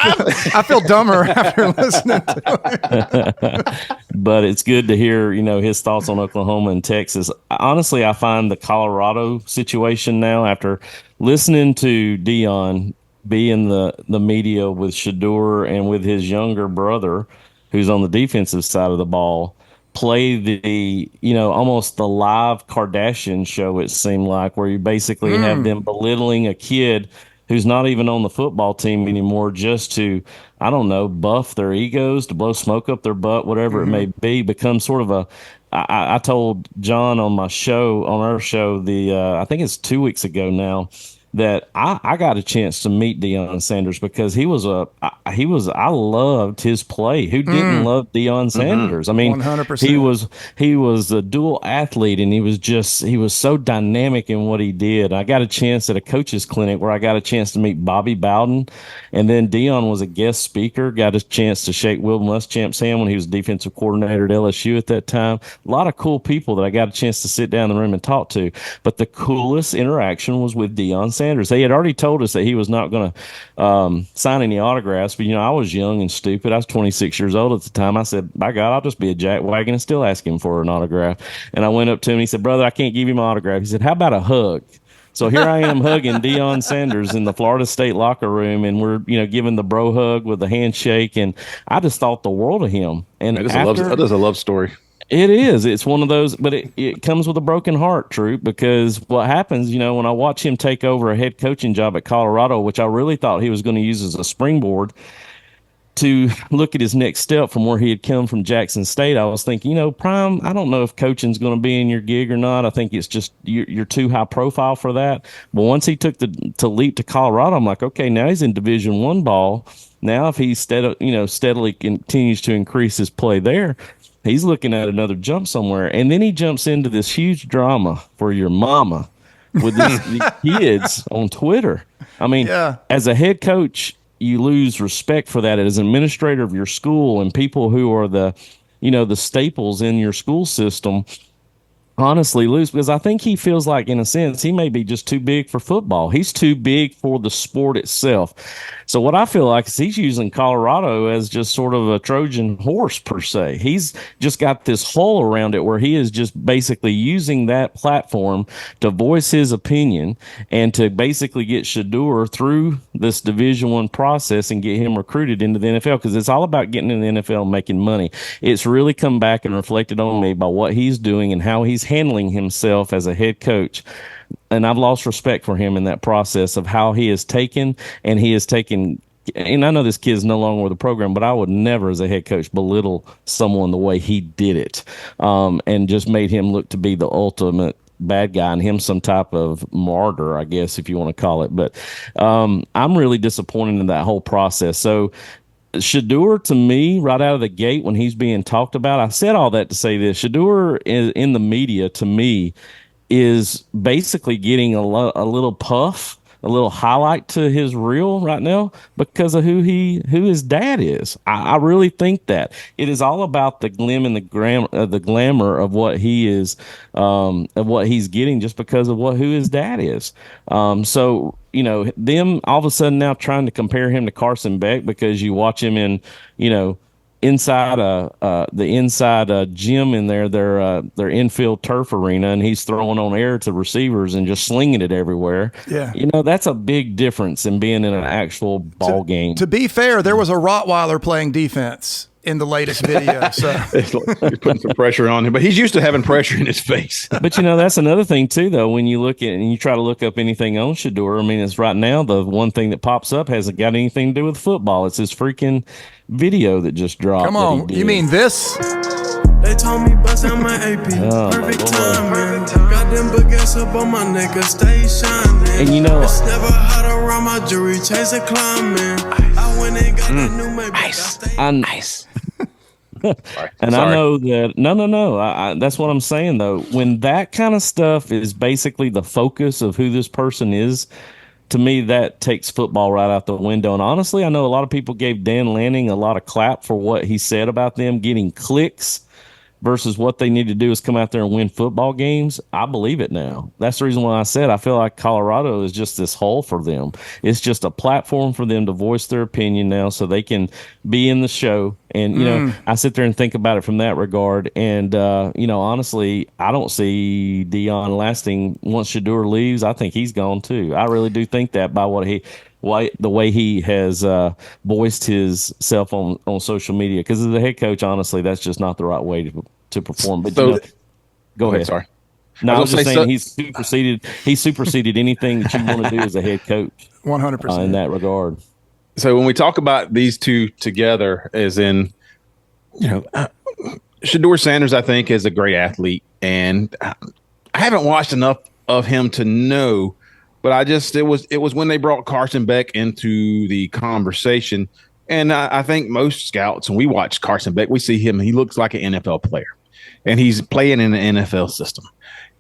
I feel dumber after listening to it. But it's good to hear, his thoughts on Oklahoma and Texas. Honestly, I find the Colorado situation now, after listening to Dion be in the media with Shedeur and with his younger brother, who's on the defensive side of the ball, play the, almost the live Kardashian show, it seemed like, where you basically have them belittling a kid who's not even on the football team anymore, just to, I don't know, buff their egos, to blow smoke up their butt, whatever it may be, become sort of a, I told John on our show, I think it's 2 weeks ago now, that I got a chance to meet Deion Sanders because I loved his play. Who didn't love Deion Sanders? I mean, 100%. he was a dual athlete, and he was so dynamic in what he did. I got a chance at a coach's clinic where I got a chance to meet Bobby Bowden, and then Deion was a guest speaker. Got a chance to shake Will Muschamp's hand when he was defensive coordinator at LSU at that time. A lot of cool people that I got a chance to sit down in the room and talk to. But the coolest interaction was with Deion Sanders. They had already told us that he was not going to sign any autographs, but I was young and stupid. I was 26 years old at the time. I said, by God, I'll just be a jackwagon and still ask him for an autograph. And I went up to him and he said, brother, I can't give you my autograph. He said, how about a hug? So here I am hugging Deion Sanders in the Florida State locker room, and we're giving the bro hug with the handshake, and I just thought the world of him. And that is a love story. It is. It's one of those, but it comes with a broken heart, Troup, because what happens, when I watch him take over a head coaching job at Colorado, which I really thought he was going to use as a springboard to look at his next step from where he had come from Jackson State, I was thinking, Prime, I don't know if coaching's going to be in your gig or not. I think it's just you're too high profile for that. But once he took the leap to Colorado, I'm like, okay, now he's in Division I ball. Now if he steadily continues to increase his play there, he's looking at another jump somewhere. And then he jumps into this huge drama for your mama with these kids on Twitter. I mean, as a head coach, you lose respect for that as an administrator of your school and people who are the staples in your school system. Honestly lose, because I think he feels like, in a sense, he may be just too big for football. He's too big for the sport itself. So what I feel like is he's using Colorado as just sort of a Trojan horse, per se. He's just got this hole around it where he is just basically using that platform to voice his opinion and to basically get Shedeur through this Division I process and get him recruited into the NFL, because it's all about getting in the NFL and making money. It's really come back and reflected on me by what he's doing and how he's handling himself as a head coach. And I've lost respect for him in that process of how he has taken, and I know this kid's no longer with the program, but I would never, as a head coach, belittle someone the way he did it, and just made him look to be the ultimate bad guy and him some type of martyr, I guess, if you want to call it. But I'm really disappointed in that whole process. So Shedeur, to me, right out of the gate when he's being talked about, I said all that to say this: Shedeur in the media, to me, is basically getting a little puff, a little highlight to his reel right now because of who his dad is. I really think that it is all about the glim and the glamour of what he is, of what he's getting, just because of who his dad is. So them all of a sudden now trying to compare him to Carson Beck because you watch him in, inside the inside gym in their infield turf arena, and he's throwing on air to receivers and just slinging it everywhere. Yeah, that's a big difference in being in an actual ball game. To be fair, there was a Rottweiler playing defense in the latest video. So you're putting some pressure on him, but he's used to having pressure in his face. But that's another thing too, though. When you look at and you try to look up anything on Shedeur, I mean, it's right now the one thing that pops up hasn't got anything to do with football. It's his freaking video that just dropped. Come on, you mean this? They told me bust out my AP. Perfect timing. Got them baguettes up on my neck, stay shining. And it's never hot around my jewelry, chase a climbing. I went and got a new maybe. Nice. And I know that no. That's what I'm saying, though. When that kind of stuff is basically the focus of who this person is, to me, that takes football right out the window. And honestly, I know a lot of people gave Dan Lanning a lot of clap for what he said about them getting clicks versus what they need to do is come out there and win football games. I believe it now. That's the reason why I said I feel like Colorado is just this hole for them. It's just a platform for them to voice their opinion now so they can be in the show. And, you know, I sit there and think about it from that regard. And, you know, honestly, I don't see Deion lasting once Shedeur leaves. I think he's gone too. I really do think that by the way he has voiced himself on social media. Because as a head coach, honestly, that's just not the right way to perform. But so, go ahead. Sorry. No, I was just saying he superseded anything that you want to do as a head coach. 100% in that regard. So when we talk about these two together, as in, you know, Shedeur Sanders, I think, is a great athlete, and I haven't watched enough of him to know. But it was when they brought Carson Beck into the conversation. And I think most scouts, when we watch Carson Beck, we see him, he looks like an NFL player. And he's playing in an NFL system.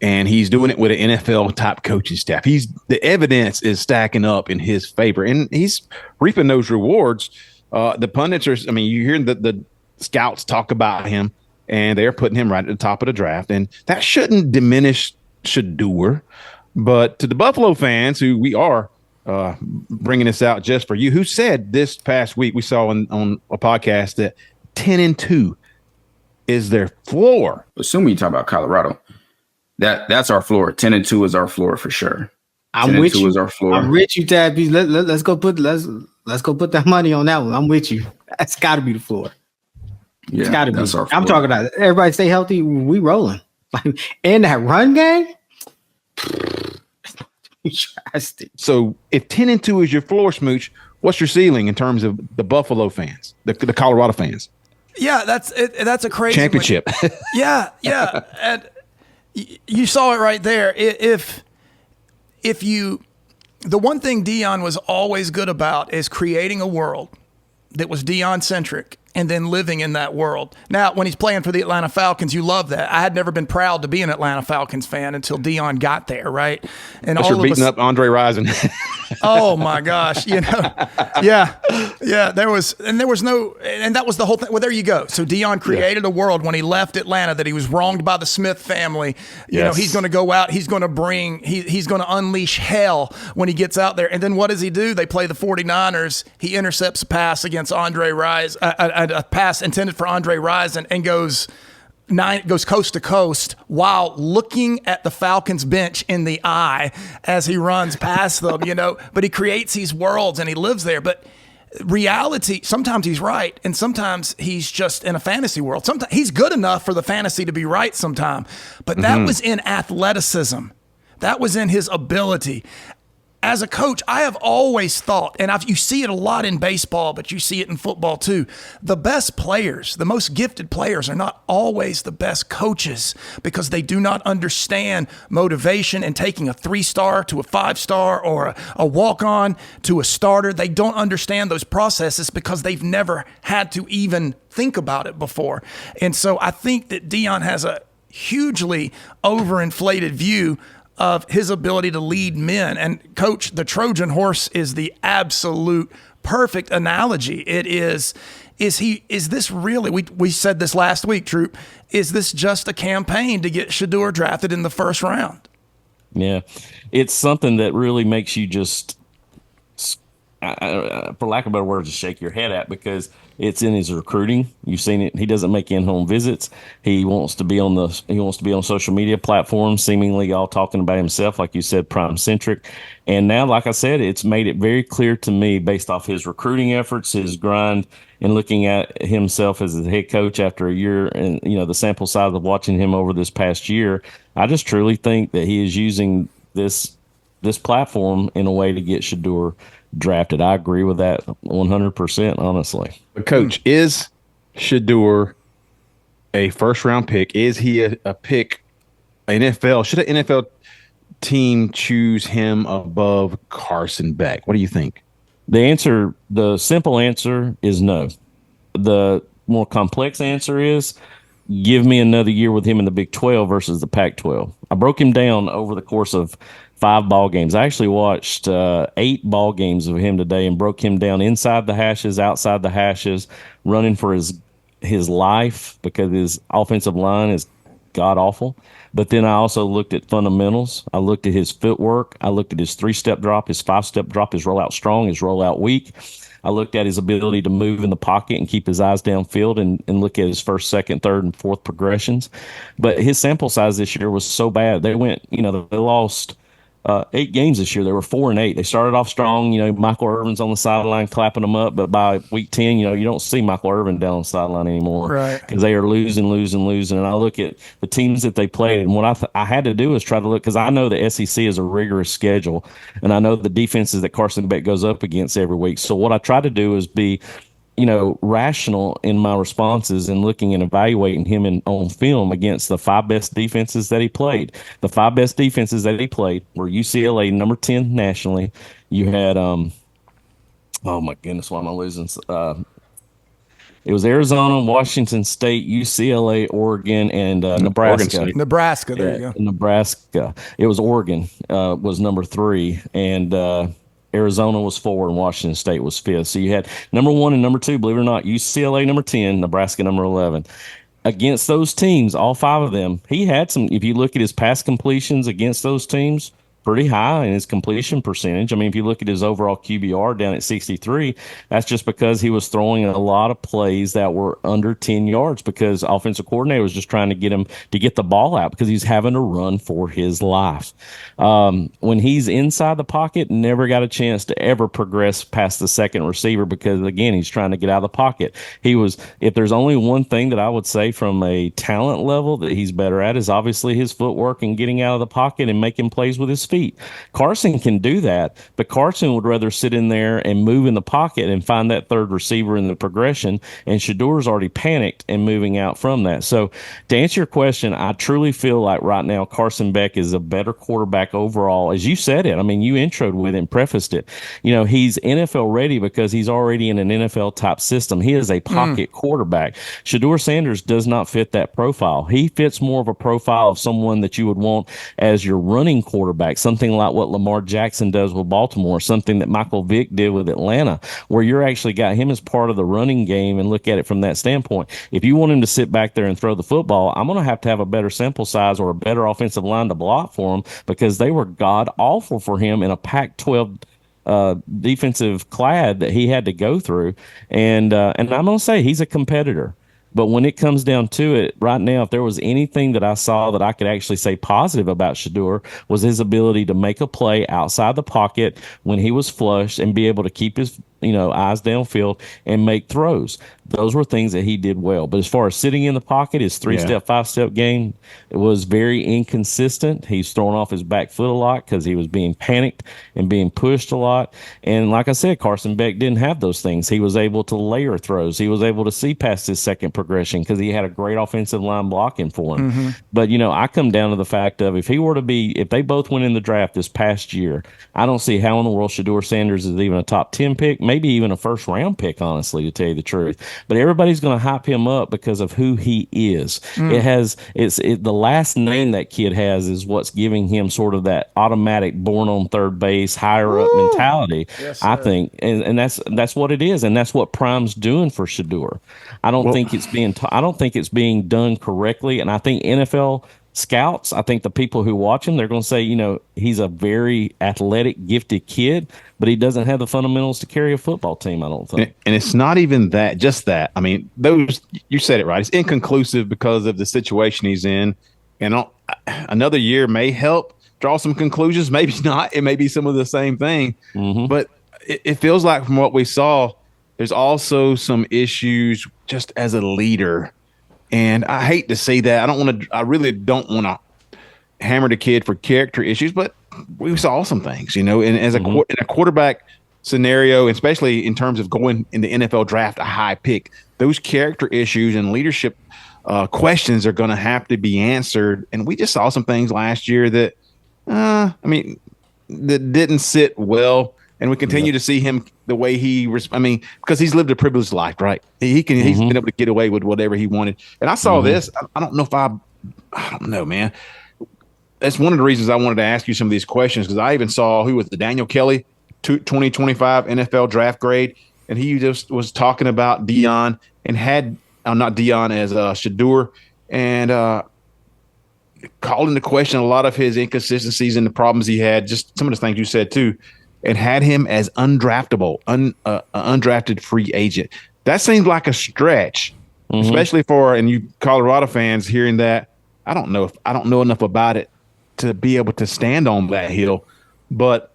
And he's doing it with an NFL type coaching staff. The evidence is stacking up in his favor. And he's reaping those rewards. The pundits are, I mean, you hear the scouts talk about him, and they're putting him right at the top of the draft. And that shouldn't diminish Shedeur. But to the Buffalo fans, who we are bringing this out just for you, who said this past week, we saw on a podcast that 10-2 is their floor. Assuming you talk about Colorado, that's our floor. 10-2 is our floor for sure. I'm with you. Is our floor. I'm with you, Tab. Let's go put that money on that one. I'm with you. That's got to be the floor. Yeah, it's got to be. Our floor. I'm talking about everybody stay healthy. We rolling. And that run game. So if 10-2 is your floor, Smooch, what's your ceiling in terms of the Buffalo fans, the Colorado fans? Yeah, that's a crazy championship. Yeah. And you saw it right there. If the one thing Deion was always good about is creating a world that was Deion centric and then living in that world. Now, when he's playing for the Atlanta Falcons, you love that. I had never been proud to be an Atlanta Falcons fan until Deion got there, right? And all you're beating up Andre Rison. Oh my gosh, you know, yeah. There was no, and that was the whole thing. Well, there you go. So Deion created a world when he left Atlanta that he was wronged by the Smith family. You know, he's going to go out. He's going to he's going to unleash hell when he gets out there. And then what does he do? They play the 49ers. He intercepts a pass against Andre Rison, a pass intended for Andre Rison, and goes coast to coast while looking at the Falcons bench in the eye as he runs past them, you know. But he creates these worlds and he lives there. But reality, sometimes he's right, and sometimes he's just in a fantasy world. Sometimes he's good enough for the fantasy to be right sometime. But that was in athleticism. That was in his ability. As a coach, I have always thought, and you see it a lot in baseball, but you see it in football too, the best players, the most gifted players are not always the best coaches because they do not understand motivation and taking a 3-star to a 5-star or a walk-on to a starter. They don't understand those processes because they've never had to even think about it before. And so I think that Deion has a hugely overinflated view of his ability to lead men. And coach, the Trojan horse is the absolute perfect analogy. It is this really, we said this last week, Troup, is this just a campaign to get Shedeur drafted in the first round? Yeah, it's something that really makes you just, for lack of a better word, just shake your head at, because it's in his recruiting. You've seen it. He doesn't make in-home visits. He wants to be on social media platforms, seemingly all talking about himself, like you said, prime centric. And now, like I said, it's made it very clear to me, based off his recruiting efforts, his grind, and looking at himself as a head coach after a year, and the sample size of watching him over this past year, I just truly think that he is using this platform in a way to get Shedeur drafted. I agree with that 100%, honestly. But Coach, is Shedeur a first-round pick? Is he a pick? NFL, should an NFL team choose him above Carson Beck? What do you think? The simple answer is no. The more complex answer is give me another year with him in the Big 12 versus the Pac 12. I broke him down over the course of 5 ball games. I actually watched 8 ball games of him today and broke him down inside the hashes, outside the hashes, running for his life because his offensive line is god awful. But then I also looked at fundamentals. I looked at his footwork. I looked at his 3-step drop, his 5-step drop, his rollout strong, his rollout weak. I looked at his ability to move in the pocket and keep his eyes downfield and look at his first, second, third, and fourth progressions. But his sample size this year was so bad. They went, they lost 8 games this year. They were 4-8. They started off strong. Michael Irvin's on the sideline clapping them up, but by week 10, you don't see Michael Irvin down on the sideline anymore, right? Because they are losing. And I look at the teams that they played, and what I had to do is try to look, because I know the SEC is a rigorous schedule, and I know the defenses that Carson Beck goes up against every week. So what I try to do is be rational in my responses and looking and evaluating him on film against the 5 best defenses that he played. The 5 best defenses that he played were UCLA, number 10 nationally. You had, oh my goodness, why am I losing? It was Arizona, Washington State, UCLA, Oregon, and Nebraska. Nebraska, there you go. Nebraska. It was Oregon was number 3, and Arizona was 4 and Washington State was 5th. So you had number 1 and number 2, believe it or not, UCLA number 10, Nebraska number 11. Against those teams, all 5 of them, he had some, if you look at his pass completions against those teams, pretty high in his completion percentage. I mean, if you look at his overall QBR down at 63, that's just because he was throwing a lot of plays that were under 10 yards because offensive coordinator was just trying to get him to get the ball out because he's having to run for his life. When he's inside the pocket, never got a chance to ever progress past the second receiver because, again, he's trying to get out of the pocket. If there's only one thing that I would say from a talent level that he's better at is obviously his footwork and getting out of the pocket and making plays with his feet. Carson can do that, but Carson would rather sit in there and move in the pocket and find that third receiver in the progression, and Shedeur's already panicked and moving out from that. So to answer your question, I truly feel like right now Carson Beck is a better quarterback overall. As you said it, I mean, you introed with it and prefaced it. He's NFL ready because he's already in an NFL type system. He is a pocket quarterback. Shedeur Sanders does not fit that profile. He fits more of a profile of someone that you would want as your running quarterback, something like what Lamar Jackson does with Baltimore, something that Michael Vick did with Atlanta, where you're actually got him as part of the running game and look at it from that standpoint. If you want him to sit back there and throw the football, I'm going to have a better sample size or a better offensive line to block for him because they were god awful for him in a Pac-12 defensive clad that he had to go through. And I'm going to say he's a competitor. But when it comes down to it, right now, if there was anything that I saw that I could actually say positive about Shedeur was his ability to make a play outside the pocket when he was flushed and be able to keep his eyes downfield and make throws. Those were things that he did well. But as far as sitting in the pocket, his 3-step, 5-step game, it was very inconsistent. He's throwing off his back foot a lot because he was being panicked and being pushed a lot. And like I said, Carson Beck didn't have those things. He was able to layer throws. He was able to see past his second progression because he had a great offensive line blocking for him. Mm-hmm. But, I come down to the fact of if they both went in the draft this past year, I don't see how in the world Shedeur Sanders is even a top 10 pick, maybe even a first-round pick, honestly, to tell you the truth. But everybody's going to hype him up because of who he is. The last name that kid has is what's giving him sort of that automatic born on third base, higher up mentality. Yes, I think, and that's what it is, and that's what Prime's doing for Shedeur. I don't think it's being done correctly, and I think NFL scouts, I think the people who watch him, they're going to say, he's a very athletic, gifted kid, but he doesn't have the fundamentals to carry a football team, I don't think. And it's not even just that. I mean, you said it right. It's inconclusive because of the situation he's in. And another year may help draw some conclusions. Maybe not. It may be some of the same thing. Mm-hmm. But it feels like from what we saw, there's also some issues just as a leader. And I hate to say that. I really don't want to hammer the kid for character issues, but we saw some things, and as in a quarterback scenario, especially in terms of going in the NFL draft, a high pick, those character issues and leadership questions are going to have to be answered. And we just saw some things last year that, that didn't sit well. And we continue to see him the way because he's lived a privileged life, right? He's been able to get away with whatever he wanted. And I saw this. I don't know, man. that's one of the reasons I wanted to ask you some of these questions, because I even saw who was the Daniel Kelly 2025 NFL draft grade, and he just was talking about Dion and had not Dion as Shedeur, and called into question a lot of his inconsistencies and the problems he had, just some of the things you said too, and had him as undraftable, undrafted free agent. That seems like a stretch, especially for, and you Colorado fans hearing that. I don't know enough about it to be able to stand on that hill, but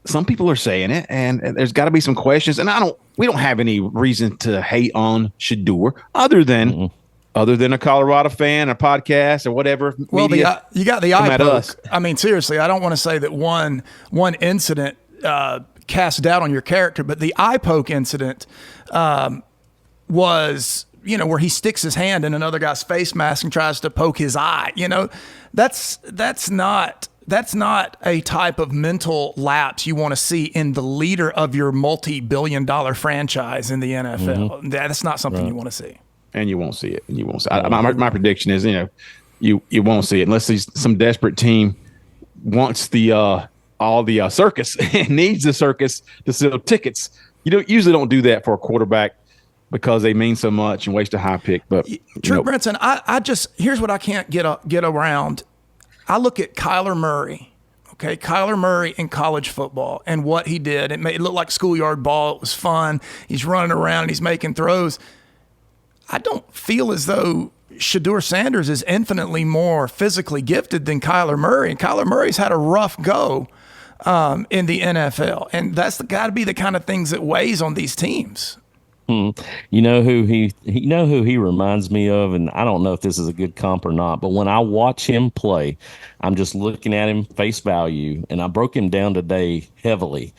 some people are saying it, and there's got to be some questions. And we don't have any reason to hate on Shedeur other than a Colorado fan, a podcast, or whatever. Well, you got the eye poke. I mean, seriously, I don't want to say that one incident cast doubt on your character, but the eye poke incident was, where he sticks his hand in another guy's face mask and tries to poke his eye. That's not a type of mental lapse you want to see in the leader of your multi-billion-dollar franchise in the NFL. That's not something you want to see. And you won't see it. And you won't see it. My prediction is, you won't see it unless some desperate team wants all the circus and needs the circus to sell tickets. You usually don't do that for a quarterback because they mean so much and waste a high pick. But True, Brinson, I just here's what I can't get around. I look at Kyler Murray. Okay, Kyler Murray in college football and what he did. It look like schoolyard ball. It was fun. He's running around and he's making throws. I don't feel as though Shedeur Sanders is infinitely more physically gifted than Kyler Murray. And Kyler Murray's had a rough go in the NFL. And that's got to be the kind of things that weighs on these teams. You know who he reminds me of, and I don't know if this is a good comp or not, but when I watch him play, I'm just looking at him face value, and I broke him down today heavily,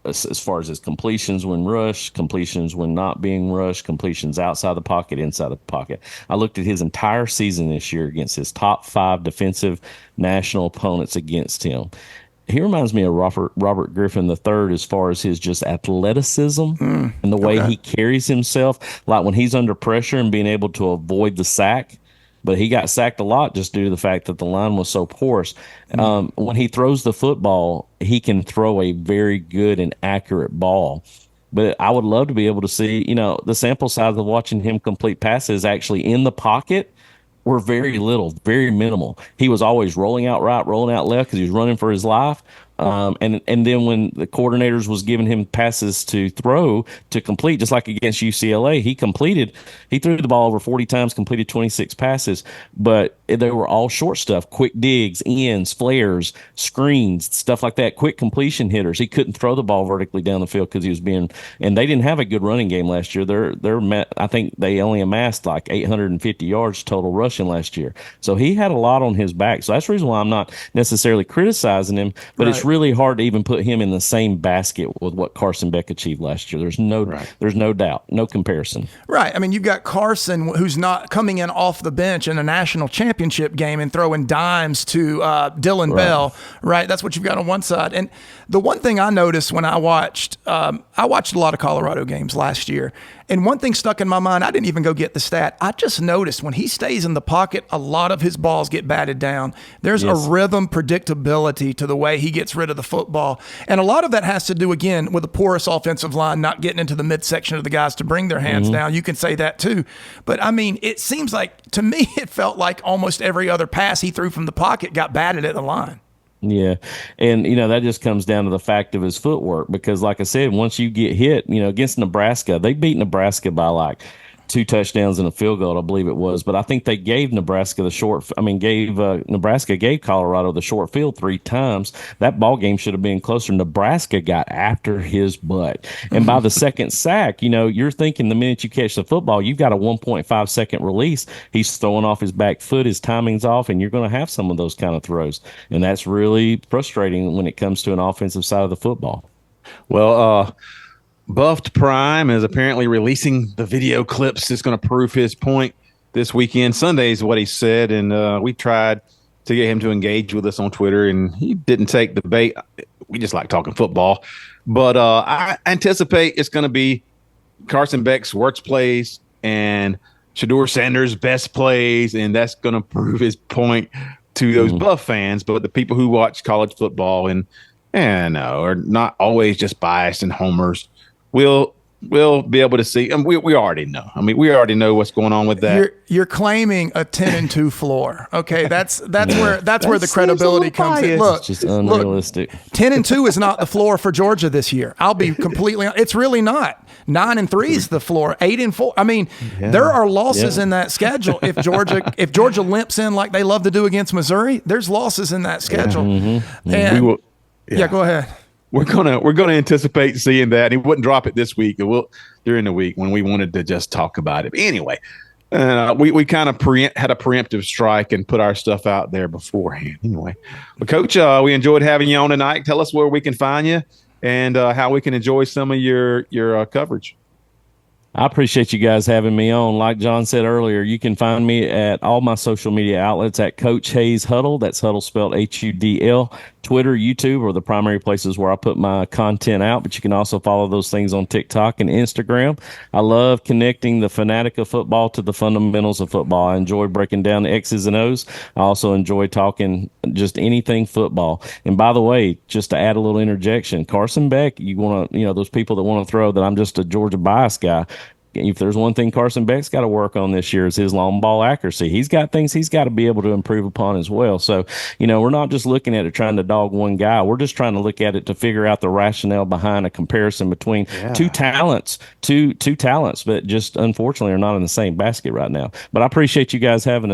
as far as his completions when rushed, completions when not being rushed, completions outside the pocket, inside the pocket. I looked at his entire season this year against his top 5 defensive national opponents against him. He reminds me of Robert Griffin III as far as his just athleticism and the way he carries himself, like when he's under pressure and being able to avoid the sack. But he got sacked a lot just due to the fact that the line was so porous. When he throws the football, he can throw a very good and accurate ball. But I would love to be able to see, the sample size of watching him complete passes actually in the pocket were very minimal. He was always rolling out right, rolling out left because he was running for his life. And then when the coordinators was giving him passes to throw to complete, just like against UCLA, he threw the ball over 40 times, completed 26 passes, but they were all short stuff, quick digs, ends, flares, screens, stuff like that, quick completion hitters. He couldn't throw the ball vertically down the field because and they didn't have a good running game last year. I think they only amassed like 850 yards total rushing last year. So he had a lot on his back. So that's the reason why I'm not necessarily criticizing him, but it's really hard to even put him in the same basket with what Carson Beck achieved last year. There's no doubt, no comparison. Right. I mean, you've got Carson, who's not coming in off the bench in a national championship game and throwing dimes to Dylan Bell. Right. That's what you've got on one side. And the one thing I noticed when I watched a lot of Colorado games last year, and one thing stuck in my mind, I didn't even go get the stat. I just noticed when he stays in the pocket, a lot of his balls get batted down. There's a rhythm, predictability to the way he gets rid of the football. And a lot of that has to do, again, with a porous offensive line, not getting into the midsection of the guys to bring their hands down. You can say that too. But, I mean, it seems like, to me, it felt like almost every other pass he threw from the pocket got batted at the line. Yeah. And, that just comes down to the fact of his footwork because, like I said, once you get hit, against Nebraska, they beat Nebraska by like 2 touchdowns and a field goal, I believe it was. But I think they gave Nebraska gave Colorado the short field 3 times. That ball game should have been closer. Nebraska got after his butt. And by the second sack, you're thinking the minute you catch the football, you've got a 1.5 second release. He's throwing off his back foot, his timing's off, and you're going to have some of those kind of throws. And that's really frustrating when it comes to an offensive side of the football. Well, Buffed Prime is apparently releasing the video clips that's going to prove his point this weekend. Sunday is what he said, and we tried to get him to engage with us on Twitter, and he didn't take the bait. We just like talking football. But I anticipate it's going to be Carson Beck's worst plays and Shedeur Sanders' best plays, and that's going to prove his point to those Buff fans, but the people who watch college football and are not always just biased and homers will be able to see. And we already know. I mean, we already know what's going on with that. You're claiming a 10-2 floor. Okay, that's where the credibility comes in. Look, it's just unrealistic. 10-2 is not the floor for Georgia this year. I'll be completely. It's really not. 9-3 is the floor. 8-4. I mean, there are losses in that schedule. If Georgia limps in like they love to do against Missouri, there's losses in that schedule. And we will. Go ahead. We're gonna anticipate seeing that. He wouldn't drop it this week. During the week when we wanted to just talk about it. But anyway, we kind of had a preemptive strike and put our stuff out there beforehand. Anyway, but Coach, we enjoyed having you on tonight. Tell us where we can find you and how we can enjoy some of your coverage. I appreciate you guys having me on. Like John said earlier, you can find me at all my social media outlets at Coach Hayes Hudl. That's Hudl spelled Hudl. Twitter, YouTube are the primary places where I put my content out, but you can also follow those things on TikTok and Instagram. I love connecting the fanatic of football to the fundamentals of football. I enjoy breaking down the X's and O's. I also enjoy talking just anything football. And by the way, just to add a little interjection, Carson Beck, those people that want to throw that I'm just a Georgia bias guy. If there's one thing Carson Beck's got to work on this year is his long ball accuracy. He's got things he's got to be able to improve upon as well. So, we're not just looking at it trying to dog one guy. We're just trying to look at it to figure out the rationale behind a comparison between two talents, but just unfortunately are not in the same basket right now. But I appreciate you guys having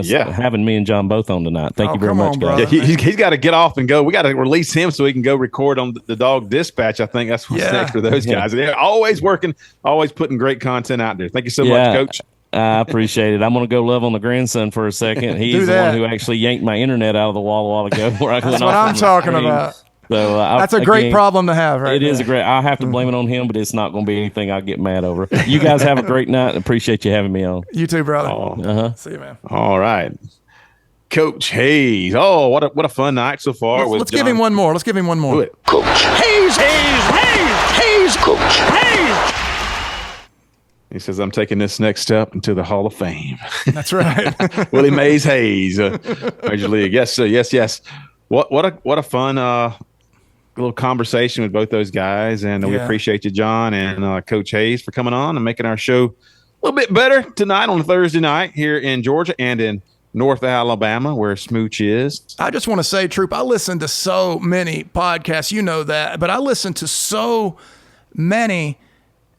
me and John both on tonight. Thank you very much, guys. Yeah, he's got to get off and go. We got to release him so he can go record on the Dog Dispatch. I think that's what's next for those guys. They're always working, always putting great content out there. Thank you so much, Coach. I appreciate it. I'm going to go love on the grandson for a second. He's the one who actually yanked my internet out of the wall a while ago. That's what I'm talking about. So that's a great problem to have, right? It is a great. I have to blame it on him, but it's not going to be anything I get mad over. You guys have a great night. Appreciate you having me on. You too, brother. See you, man. All right, Coach Hayes. Oh, what a fun night so far. Let's give him one more. Do it. Coach Hayes, Coach Hayes. He says, I'm taking this next step into the Hall of Fame. That's right. Willie Mays Hayes, Major League. Yes, sir. Yes. What a fun little conversation with both those guys. And we appreciate you, John and Coach Hayes, for coming on and making our show a little bit better tonight on a Thursday night here in Georgia and in North Alabama, where Smooch is. I just want to say, Troup, I listen to so many podcasts. You know that. But I listen to so many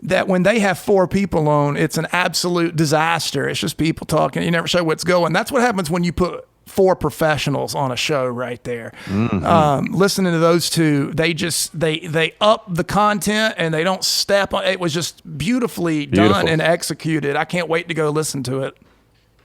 that when they have four people on, it's an absolute disaster. It's just people talking. You never show what's going. That's what happens when you put four professionals on a show right there. Listening to those two, they up the content and they don't step on. It was just beautifully done and executed. I can't wait to go listen to it.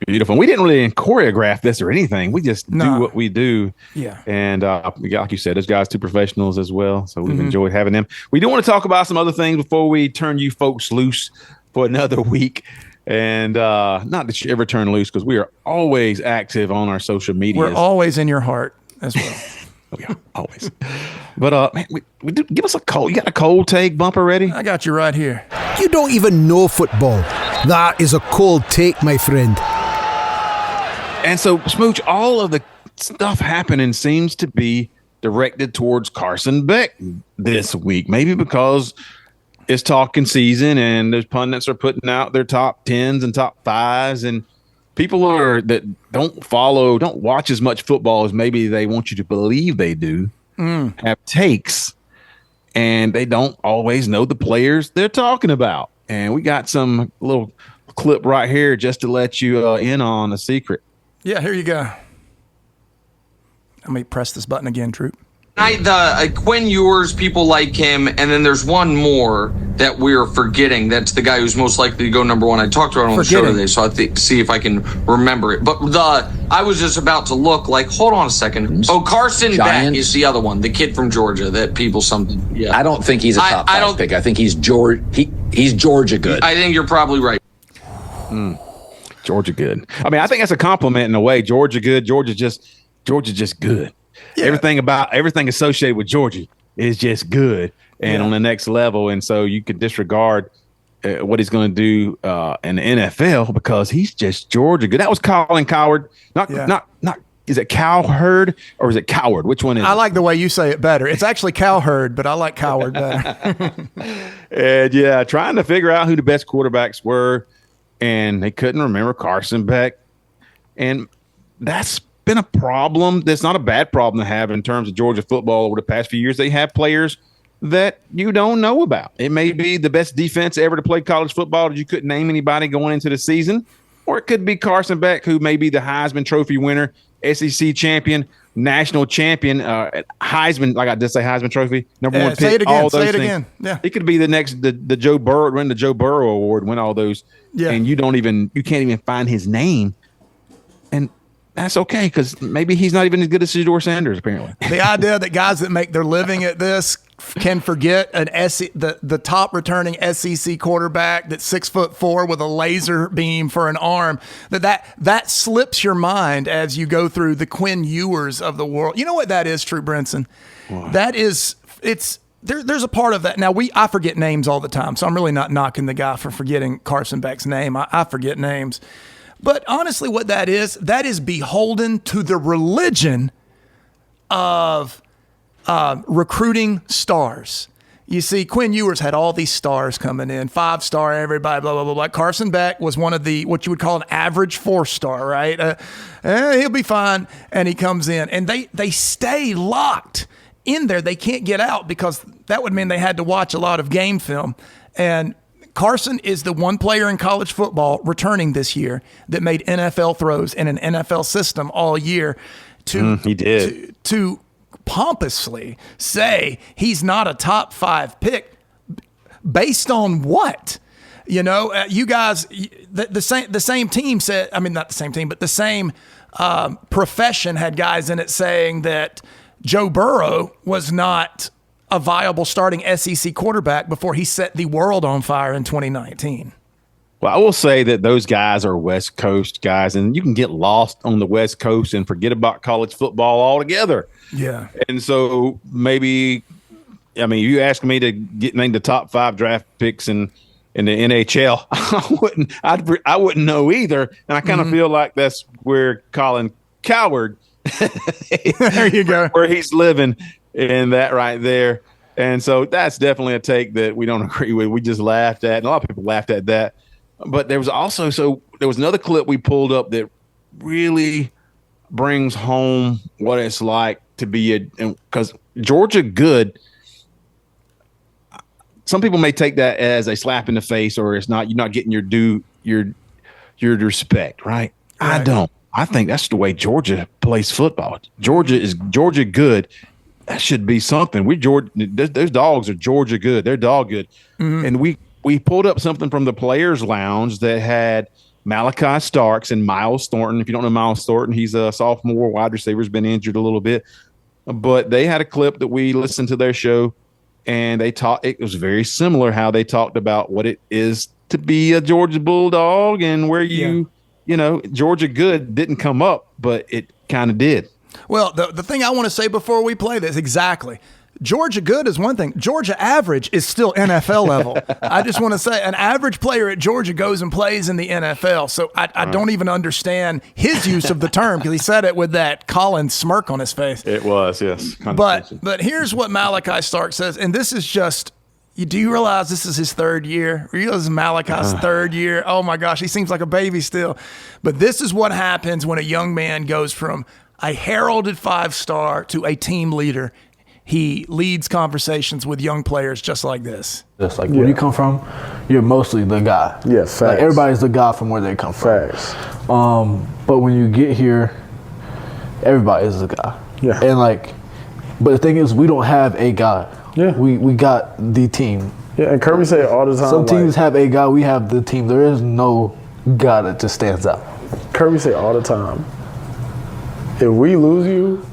Beautiful. We didn't really choreograph this or anything. We just do what we do. Yeah. And like you said, those guys, two professionals as well. So we've enjoyed having them. We do want to talk about some other things before we turn you folks loose for another week. And not that you ever turn loose, because we are always active on our social media. We're always in your heart as well. Yeah, always. But man, we do give us a cold. You got a cold take bumper ready? I got you right here. You don't even know football. That is a cold take, my friend. And so, Smooch, all of the stuff happening seems to be directed towards Carson Beck this week. Maybe because it's talking season and those pundits are putting out their top 10s and top 5s, and people that don't watch as much football as maybe they want you to believe they do, have takes, and they don't always know the players they're talking about. And we got some little clip right here just to let you in on a secret. Yeah, here you go. Let me press this button again, Troup. Quinn Ewers, people like him, and then there's one more that we're forgetting. That's the guy who's most likely to go number one. I talked about it on the show today, so I see if I can remember it. But I was just about to look like, hold on a second. Oh, Carson Beck is the other one, the kid from Georgia that people something. Yeah, I don't think he's a top five pick. I think he's he's Georgia good. I think you're probably right. Georgia good. I mean, I think that's a compliment in a way. Georgia good. Georgia just good. Yeah. Everything associated with Georgia is just good and on the next level. And so you could disregard what he's going to do in the NFL because he's just Georgia good. That was Colin Cowherd, not is it Cowherd or is it Coward? Which one is I it? like the way you say it better. It's actually Cowherd, but I like Coward better. And yeah, trying to figure out who the best quarterbacks were, and they couldn't remember Carson Beck. And that's been a problem. That's not a bad problem to have in terms of Georgia football over the past few years. They have players that you don't know about. It may be the best defense ever to play college football that you couldn't name anybody going into the season, or it could be Carson Beck, who may be the Heisman Trophy winner, SEC champion, national champion, Heisman, like I just say Heisman Trophy, number one pick. Say it again. All those say it things. again. Yeah, it could be the next the Joe Burrow, win the Joe Burrow Award, win all those, and you can't even find his name, and that's okay because maybe he's not even as good as Shedeur Sanders. Apparently, the idea that guys that make their living at this can forget the top returning SEC quarterback that's 6'4" with a laser beam for an arm, that slips your mind as you go through the Quinn Ewers of the world. You know what that is, Troup Brinson? Wow. That is, there's a part of that. Now I forget names all the time, so I'm really not knocking the guy for forgetting Carson Beck's name. I forget names. But honestly, what that is beholden to the religion of recruiting stars. You see, Quinn Ewers had all these stars coming in, 5-star, everybody, blah, blah, blah, blah. Carson Beck was one of the, what you would call an average 4-star, right? He'll be fine. And he comes in, and they stay locked in there. They can't get out because that would mean they had to watch a lot of game film. And Carson is the one player in college football returning this year that made NFL throws in an NFL system all year to pompously say he's not a top 5 pick based on what? You know, you guys, the same team said, I mean, not the same team, but the same profession had guys in it saying that Joe Burrow was not a viable starting SEC quarterback before he set the world on fire in 2019. Well, I will say that those guys are West Coast guys, and you can get lost on the West Coast and forget about college football altogether. Yeah. And so maybe, I mean, you ask me to get named the top 5 draft picks in the NHL, I wouldn't know either. And I kind of feel like that's where Colin Cowherd, there you go, where he's living in that right there. And so that's definitely a take that we don't agree with. We just laughed at, and a lot of people laughed at that. But there was another clip we pulled up that really brings home what it's like to be because Georgia good. Some people may take that as a slap in the face, or it's not. You're not getting your respect, right? I don't. I think that's the way Georgia plays football. Georgia good. That should be something. Those dogs are Georgia good. They're dog good, and we pulled up something from the Players Lounge that had Malachi Starks and Miles Thornton. If you don't know Miles Thornton, he's a sophomore wide receiver, has been injured a little bit. But they had a clip that we listened to their show, and it was very similar how they talked about what it is to be a Georgia Bulldog and where Georgia good didn't come up, but it kind of did. Well, the thing I want to say before we play this, exactly. Georgia good is one thing. Georgia average is still NFL level. I just want to say an average player at Georgia goes and plays in the NFL. So I don't even understand his use of the term because he said it with that Colin smirk on his face. It was, yes. But here's what Malachi Stark says, and this is just, do you realize this is his 3rd year? You realize this is Malachi's 3rd year? Oh, my gosh, he seems like a baby still. But this is what happens when a young man goes from a heralded 5-star to a team leader. He leads conversations with young players just like this. Just like where you come from, you're mostly the guy. Yeah, facts. Like everybody's the guy from where they come from. Facts. But when you get here, everybody is the guy. Yeah. And but the thing is, we don't have a guy. Yeah. We got the team. Yeah, and Kirby say it all the time. Some teams have a guy, we have the team. There is no guy that just stands out. Kirby say all the time, if we lose you,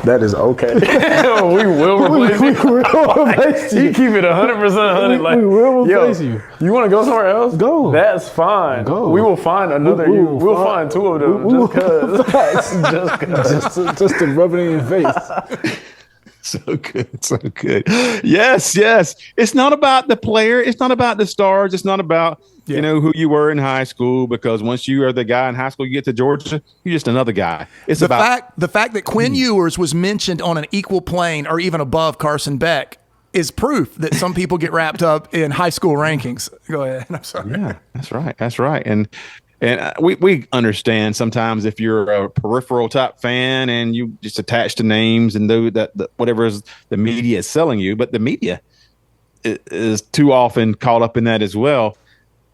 that is okay. We will replace you. We will replace you. You keep it 100%. We will replace you. You want to go somewhere else? Go. That's fine. Go. We will find another you. We'll find 2 of them just to rub it in your face. So good. Yes. It's not about the player. It's not about the stars. It's not about You know who you were in high school, because once you are the guy in high school, you get to Georgia, you're just another guy. It's the fact that Quinn Ewers was mentioned on an equal plane or even above Carson Beck is proof that some people get wrapped up in high school rankings. Go ahead. I'm sorry. Yeah, that's right. That's right. And we understand sometimes if you're a peripheral type fan and you just attach to names and do that whatever is the media is selling you, but the media is too often caught up in that as well.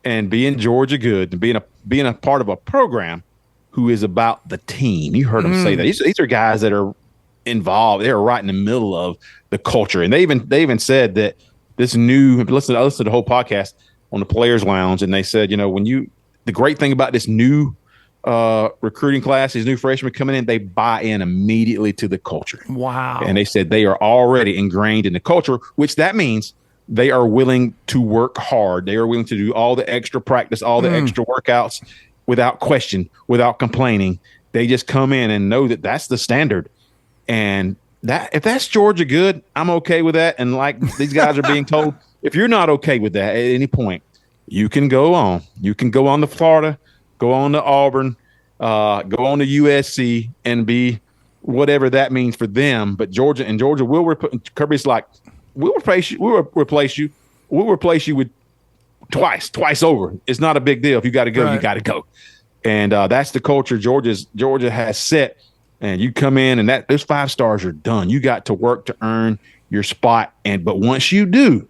And being Georgia good, and being a part of a program who is about the team. You heard them say that. These are guys that are involved. They're right in the middle of the culture. And they even said that this new, I listened to the whole podcast on the Players Lounge, and they said, the great thing about this new recruiting class, these new freshmen coming in, they buy in immediately to the culture. Wow. And they said they are already ingrained in the culture, which that means they are willing to work hard. They are willing to do all the extra practice, all the extra workouts without question, without complaining. They just come in and know that that's the standard. And that if that's Georgia good, I'm okay with that. And like these guys are being told, if you're not okay with that at any point, you can go on. You can go on to Florida, go on to Auburn, go on to USC, and be whatever that means for them. But Georgia will Kirby's like, we'll replace you. We'll replace you. We'll replace you with twice over. It's not a big deal. If you got to go, right. You got to go. And that's the culture Georgia has set. And you come in, and those 5 stars are done. You got to work to earn your spot. But once you do,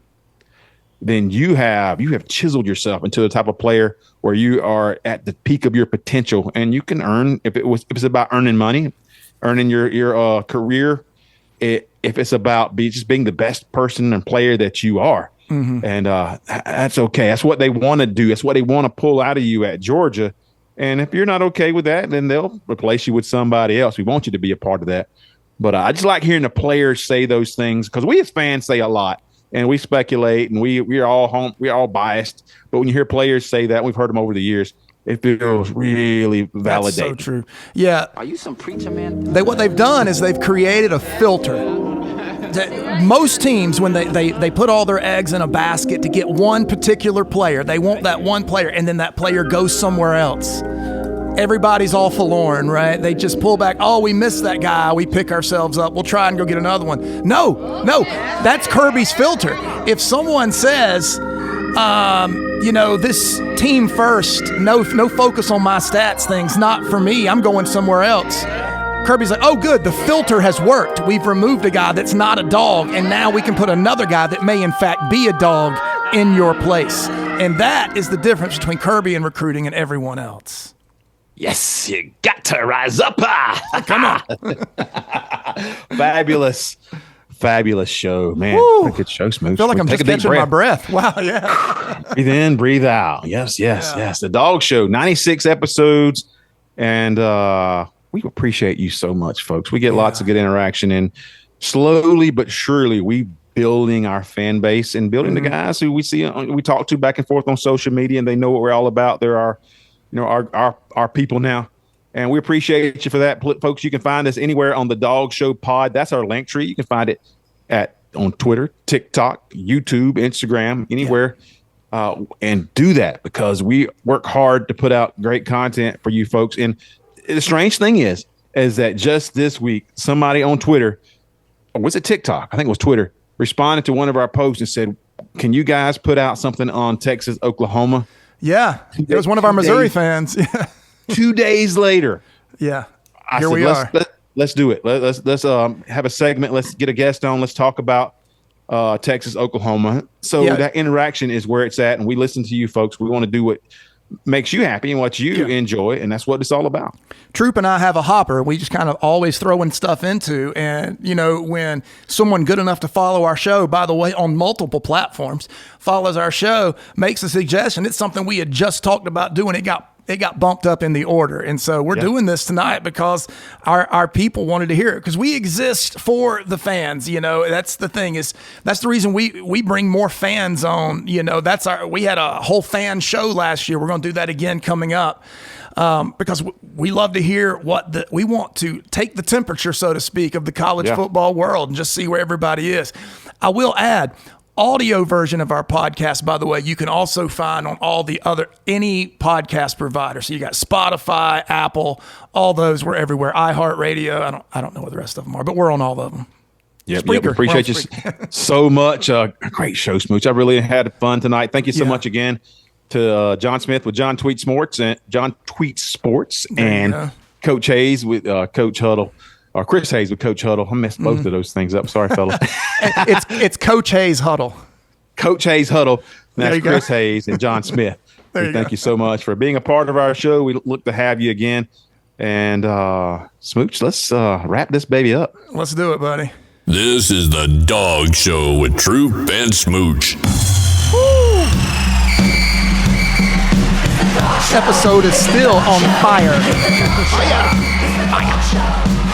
then you have chiseled yourself into the type of player where you are at the peak of your potential, and you can earn. If it's about earning money, earning your career, if it's about just being the best person and player that you are, and that's okay. That's what they want to do. That's what they want to pull out of you at Georgia. And if you're not okay with that, then they'll replace you with somebody else. We want you to be a part of that. But I just like hearing the players say those things, because we as fans say a lot and we speculate and we're all biased. But when you hear players say that, we've heard them over the years, it feels really validating. That's so true. Yeah. Are you some preacher man? What they've done is they've created a filter. Most teams, when they put all their eggs in a basket to get one particular player, they want that one player, and then that player goes somewhere else. Everybody's all forlorn, right? They just pull back. Oh, we missed that guy. We pick ourselves up. We'll try and go get another one. No, that's Kirby's filter. If someone says, this team first, no focus on my stats things, not for me, I'm going somewhere else. Kirby's like, oh, good, the filter has worked. We've removed a guy that's not a dog, and now we can put another guy that may, in fact, be a dog in your place. And that is the difference between Kirby and recruiting and everyone else. Yes, you got to rise up. Come on. Fabulous show, man. Woo. Good show, Smooch. I feel like I'm just catching my breath. Wow, yeah. Breathe in, breathe out. Yes. The Dog Show, 96 episodes. And we appreciate you so much, folks. We get lots of good interaction, and slowly but surely we building our fan base and building the guys who we talk to back and forth on social media, and they know what we're all about. They're our people now, and we appreciate you for that, folks. You can find us anywhere on the Dog Show Pod. That's our link tree. You can find it on Twitter, TikTok, YouTube, Instagram, anywhere. And do that, because we work hard to put out great content for you folks. And the strange thing is that just this week, somebody on Twitter, or was it TikTok? I think it was Twitter, responded to one of our posts and said, can you guys put out something on Texas, Oklahoma? Yeah. It was one of our Missouri fans. 2 days later. Yeah. Here we are. Let's do it. Let's have a segment. Let's get a guest on. Let's talk about Texas, Oklahoma. So that interaction is where it's at. And we listen to you folks. We want to do what makes you happy and what you enjoy, and that's what it's all about. Troup and I have a hopper we just kind of always throwing stuff into, and when someone good enough to follow our show, by the way, on multiple platforms, follows our show, makes a suggestion, it's something we had just talked about doing, it got bumped up in the order. And so we're doing this tonight because our people wanted to hear it, because we exist for the fans. That's the thing, that's the reason we bring more fans on. We had a whole fan show last year. We're going to do that again coming up. Because we love to hear we want to take the temperature, so to speak, of the college football world and just see where everybody is. I will add, audio version of our podcast, by the way, you can also find on any podcast provider. So you got Spotify, Apple, all those. We're everywhere. iHeartRadio. I don't know what the rest of them are, but we're on all of them. Yep. Appreciate you so much. Great show, Smooch. I really had fun tonight. Thank you so much again to John Smith with John Tweets Sports and Coach Hayes with Coach Hudl, or Chris Hayes with Coach Hudl. I messed both of those things up. Sorry, fellas. It's Coach Hayes Hudl. Coach Hayes Hudl. That's Chris Hayes and John Smith. Thank you so much for being a part of our show. We look to have you again. And Smooch, let's wrap this baby up. Let's do it, buddy. This is the Dog Show with Troup and Smooch. This episode is still on fire. Fire.